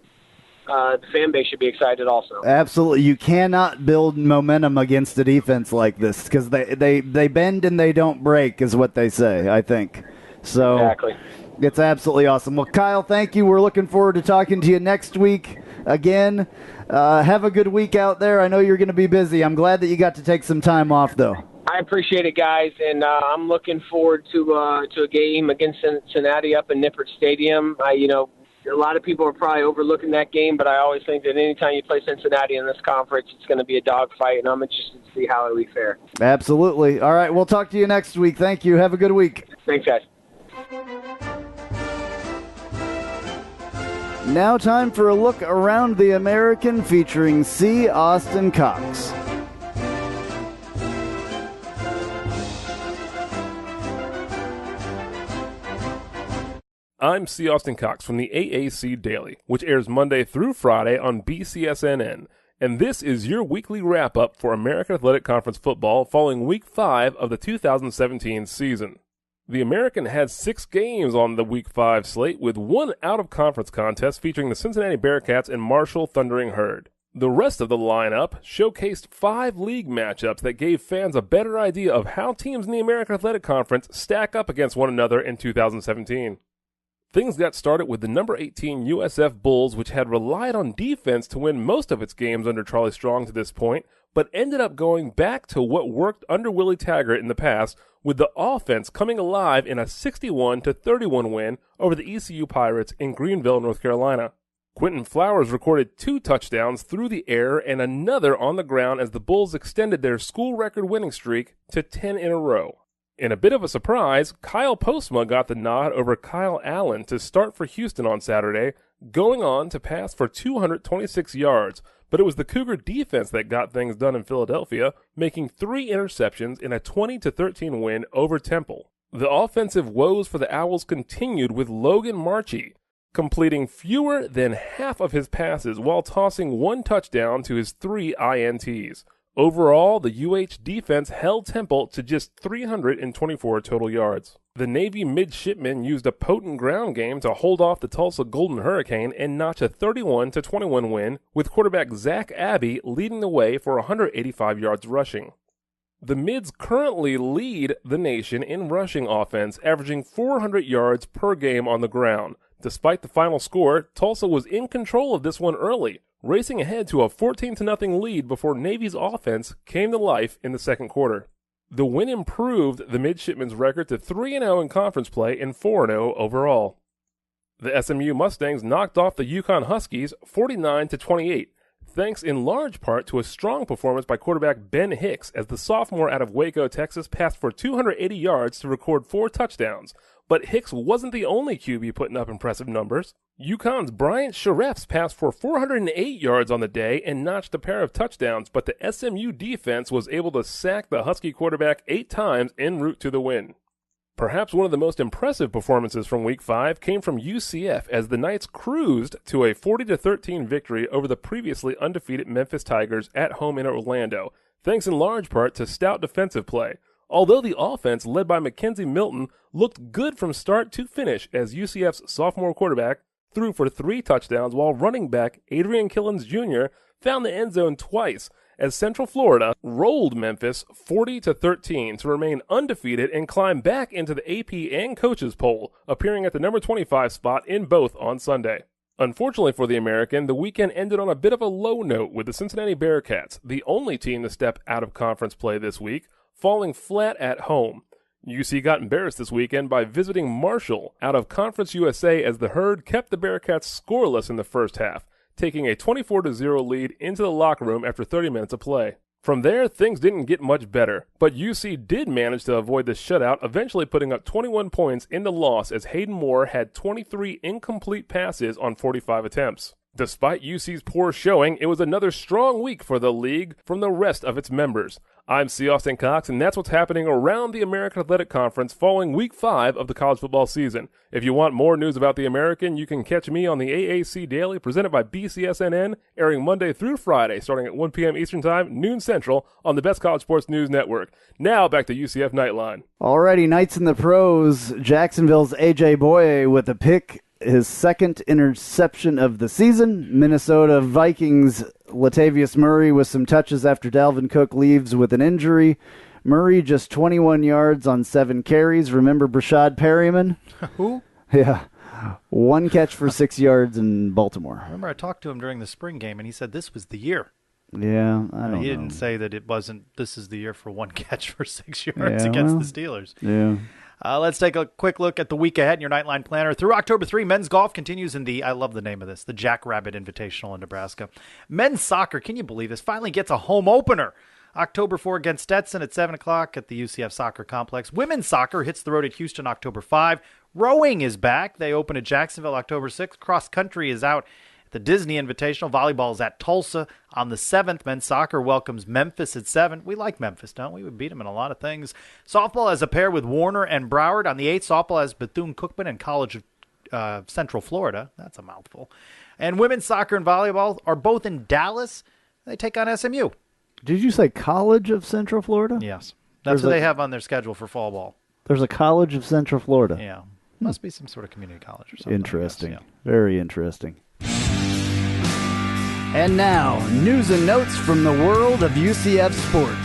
the fan base should be excited also. Absolutely. You cannot build momentum against a defense like this because they bend and they don't break is what they say, I think. So exactly. It's absolutely awesome. Well, Kyle, thank you. We're looking forward to talking to you next week again. Have a good week out there. I know you're going to be busy. I'm glad that you got to take some time off, though. I appreciate it, guys, and I'm looking forward to a game against Cincinnati up in Nippert Stadium. A lot of people are probably overlooking that game, but I always think that anytime you play Cincinnati in this conference, it's going to be a dogfight, and I'm interested to see how we fare. Absolutely. All right, we'll talk to you next week. Thank you. Have a good week. Thanks, guys. Now time for a look around the American featuring C. Austin Cox. I'm C. Austin Cox from the AAC Daily, which airs Monday through Friday on BCSNN, and this is your weekly wrap-up for American Athletic Conference football following Week 5 of the 2017 season. The American had 6 games on the Week 5 slate, with one out-of-conference contest featuring the Cincinnati Bearcats and Marshall Thundering Herd. The rest of the lineup showcased 5 league matchups that gave fans a better idea of how teams in the American Athletic Conference stack up against one another in 2017. Things got started with the number 18 USF Bulls, which had relied on defense to win most of its games under Charlie Strong to this point, but ended up going back to what worked under Willie Taggart in the past, with the offense coming alive in a 61-31 win over the ECU Pirates in Greenville, North Carolina. Quentin Flowers recorded 2 touchdowns through the air and another on the ground as the Bulls extended their school record winning streak to 10 in a row. In a bit of a surprise, Kyle Postma got the nod over Kyle Allen to start for Houston on Saturday, going on to pass for 226 yards, but it was the Cougar defense that got things done in Philadelphia, making 3 interceptions in a 20-13 win over Temple. The offensive woes for the Owls continued with Logan Marchie, completing fewer than half of his passes while tossing 1 touchdown to his 3 INTs. Overall, the UH defense held Temple to just 324 total yards. The Navy midshipmen used a potent ground game to hold off the Tulsa Golden Hurricane and notch a 31-21 win, with quarterback Zach Abbey leading the way for 185 yards rushing. The Mids currently lead the nation in rushing offense, averaging 400 yards per game on the ground. Despite the final score, Tulsa was in control of this one early, racing ahead to a 14-0 lead before Navy's offense came to life in the second quarter. The win improved the midshipmen's record to 3-0 in conference play and 4-0 overall. The SMU Mustangs knocked off the Yukon Huskies 49-28, thanks in large part to a strong performance by quarterback Ben Hicks as the sophomore out of Waco, Texas, passed for 280 yards to record 4 touchdowns. But Hicks wasn't the only QB putting up impressive numbers. UConn's Bryant Sharefs passed for 408 yards on the day and notched a pair of touchdowns, but the SMU defense was able to sack the Husky quarterback 8 times en route to the win. Perhaps one of the most impressive performances from Week 5 came from UCF as the Knights cruised to a 40-13 victory over the previously undefeated Memphis Tigers at home in Orlando, thanks in large part to stout defensive play. Although the offense, led by Mackenzie Milton, looked good from start to finish as UCF's sophomore quarterback threw for 3 touchdowns while running back Adrian Killens Jr. found the end zone twice as Central Florida rolled Memphis 40-13 to remain undefeated and climb back into the AP and coaches poll, appearing at the number 25 spot in both on Sunday. Unfortunately for the American, the weekend ended on a bit of a low note with the Cincinnati Bearcats, the only team to step out of conference play this week, falling flat at home. UC got embarrassed this weekend by visiting Marshall out of Conference USA as the Herd kept the Bearcats scoreless in the first half, taking a 24-0 lead into the locker room after 30 minutes of play. From there, things didn't get much better, but UC did manage to avoid the shutout, eventually putting up 21 points in the loss as Hayden Moore had 23 incomplete passes on 45 attempts. Despite UC's poor showing, it was another strong week for the league from the rest of its members. I'm C. Austin Cox, and that's what's happening around the American Athletic Conference following Week 5 of the college football season. If you want more news about the American, you can catch me on the AAC Daily, presented by BCSNN, airing Monday through Friday, starting at 1 p.m. Eastern Time, noon Central, on the Best College Sports News Network. Now, back to UCF Knightline. Alrighty, Knights in the pros. Jacksonville's A.J. Boye with a pick, his second interception of the season. Minnesota Vikings Latavius Murray with some touches after Dalvin Cook leaves with an injury. Murray just 21 yards on 7 carries. Remember Brashad Perryman? Who? Yeah. 1 catch for 6 yards in Baltimore. Remember I talked to him during the spring game, and he said this was the year. Yeah, I don't know. He didn't say that it wasn't, this is the year for 1 catch for 6 yards against the Steelers. Yeah. Let's take a quick look at the week ahead in your Nightline Planner. Through October 3, men's golf continues in the, I love the name of this, the Jackrabbit Invitational in Nebraska. Men's soccer, can you believe this, finally gets a home opener. October 4 against Stetson at 7 o'clock at the UCF Soccer Complex. Women's soccer hits the road at Houston October 5. Rowing is back. They open at Jacksonville October 6. Cross country is out the Disney Invitational. Volleyball is at Tulsa on the 7th. Men's soccer welcomes Memphis at 7. We like Memphis, don't we? We beat them in a lot of things. Softball has a pair with Warner and Broward. On the 8th, softball has Bethune-Cookman and College of Central Florida. That's a mouthful. And women's soccer and volleyball are both in Dallas. They take on SMU. Did you say College of Central Florida? Yes. That's what they have on their schedule for fall ball. There's a college of Central Florida. Yeah. Must be some sort of community college or something. Interesting. I guess, Very interesting. And now, news and notes from the world of UCF sports.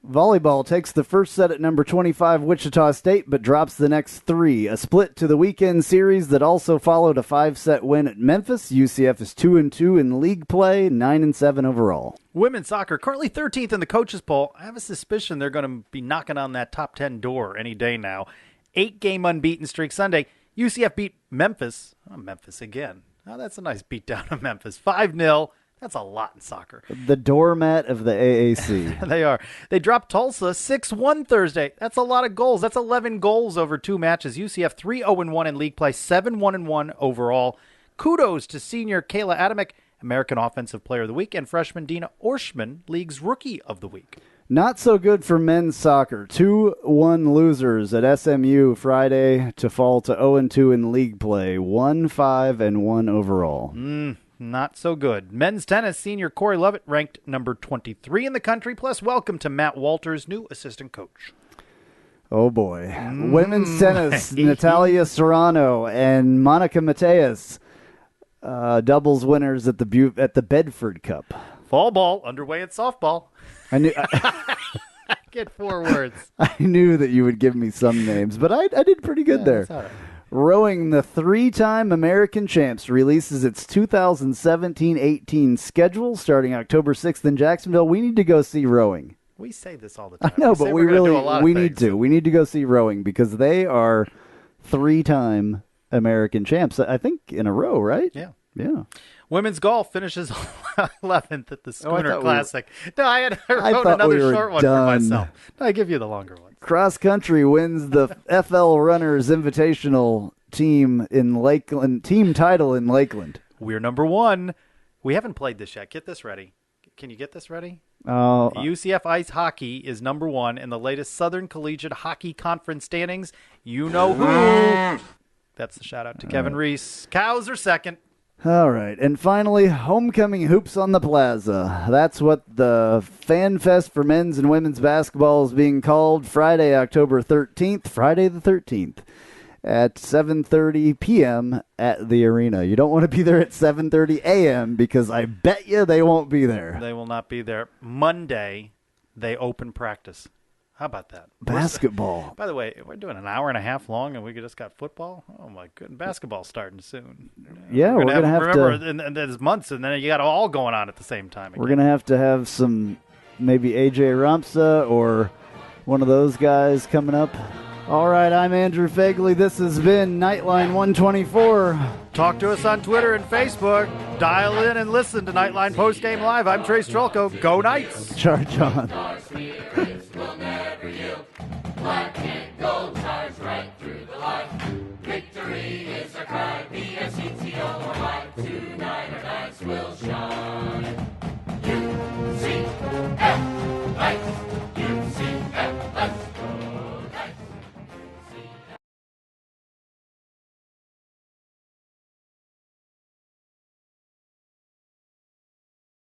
Volleyball takes the first set at number 25 Wichita State, but drops the next 3. A split to the weekend series that also followed a 5-set win at Memphis. UCF is 2-2 in league play, 9-7 overall. Women's soccer currently 13th in the coaches poll. I have a suspicion they're going to be knocking on that top 10 door any day now. 8-game unbeaten streak Sunday. UCF beat Memphis. Oh, Memphis again. Oh, that's a nice beatdown of Memphis. 5-0. That's a lot in soccer. The doormat of the AAC. They are. They dropped Tulsa 6-1 Thursday. That's a lot of goals. That's 11 goals over 2 matches. UCF 3-0-1 in league play, 7-1-1 overall. Kudos to senior Kayla Adamek, American Offensive Player of the Week, and freshman Dina Orshman, League's Rookie of the Week. Not so good for men's soccer. 2-1 losers at SMU Friday to fall to 0-2 in league play, 1-5-1 overall. Not so good. Men's tennis senior Corey Lovett ranked number 23 in the country. Plus, welcome to Matt Walters, new assistant coach. Oh, boy. Women's tennis, Natalia Serrano and Monica Mateus, doubles winners at the Bedford Cup. Fall ball underway at softball. I knew. Get 4 words. I knew that you would give me some names, but I did pretty good there. That's all right. Rowing, the 3-time American champs, releases its 2017-18 schedule starting October 6th in Jacksonville. We need to go see rowing. We say this all the time. I know, but we need to. So. We need to go see rowing because they are 3-time American champs, I think, in a row, right? Yeah. Yeah. Women's golf finishes 11th at the Schooner Classic. I wrote another short one for myself. I give you the longer one. Cross country wins the FL Runners Invitational team in Lakeland, team title in Lakeland. We're number 1. We haven't played this yet. Get this ready. Can you get this ready? UCF Ice Hockey is number 1 in the latest Southern Collegiate Hockey Conference standings. You know who. That's the shout out to Kevin Reese. Cows are second. All right. And finally, homecoming hoops on the plaza. That's what the Fan Fest for men's and women's basketball is being called. Friday, October 13th. Friday the 13th at 7:30 p.m. at the arena. You don't want to be there at 7:30 a.m. because I bet you they won't be there. They will not be there. Monday, they open practice. How about that? Basketball. By the way, we're doing an hour and a half long, and we just got football. Oh my goodness, basketball's starting soon. Yeah, we're gonna have remember, and there's months, and then you got all going on at the same time. Again. We're gonna have to have some, maybe AJ Rompza or one of those guys coming up. All right, I'm Andrew Phegley. This has been Knightline 124. Talk to us on Twitter and Facebook. Dial in and listen to Knightline Postgame Live. I'm Trace Trylko. Go Knights! Charge on.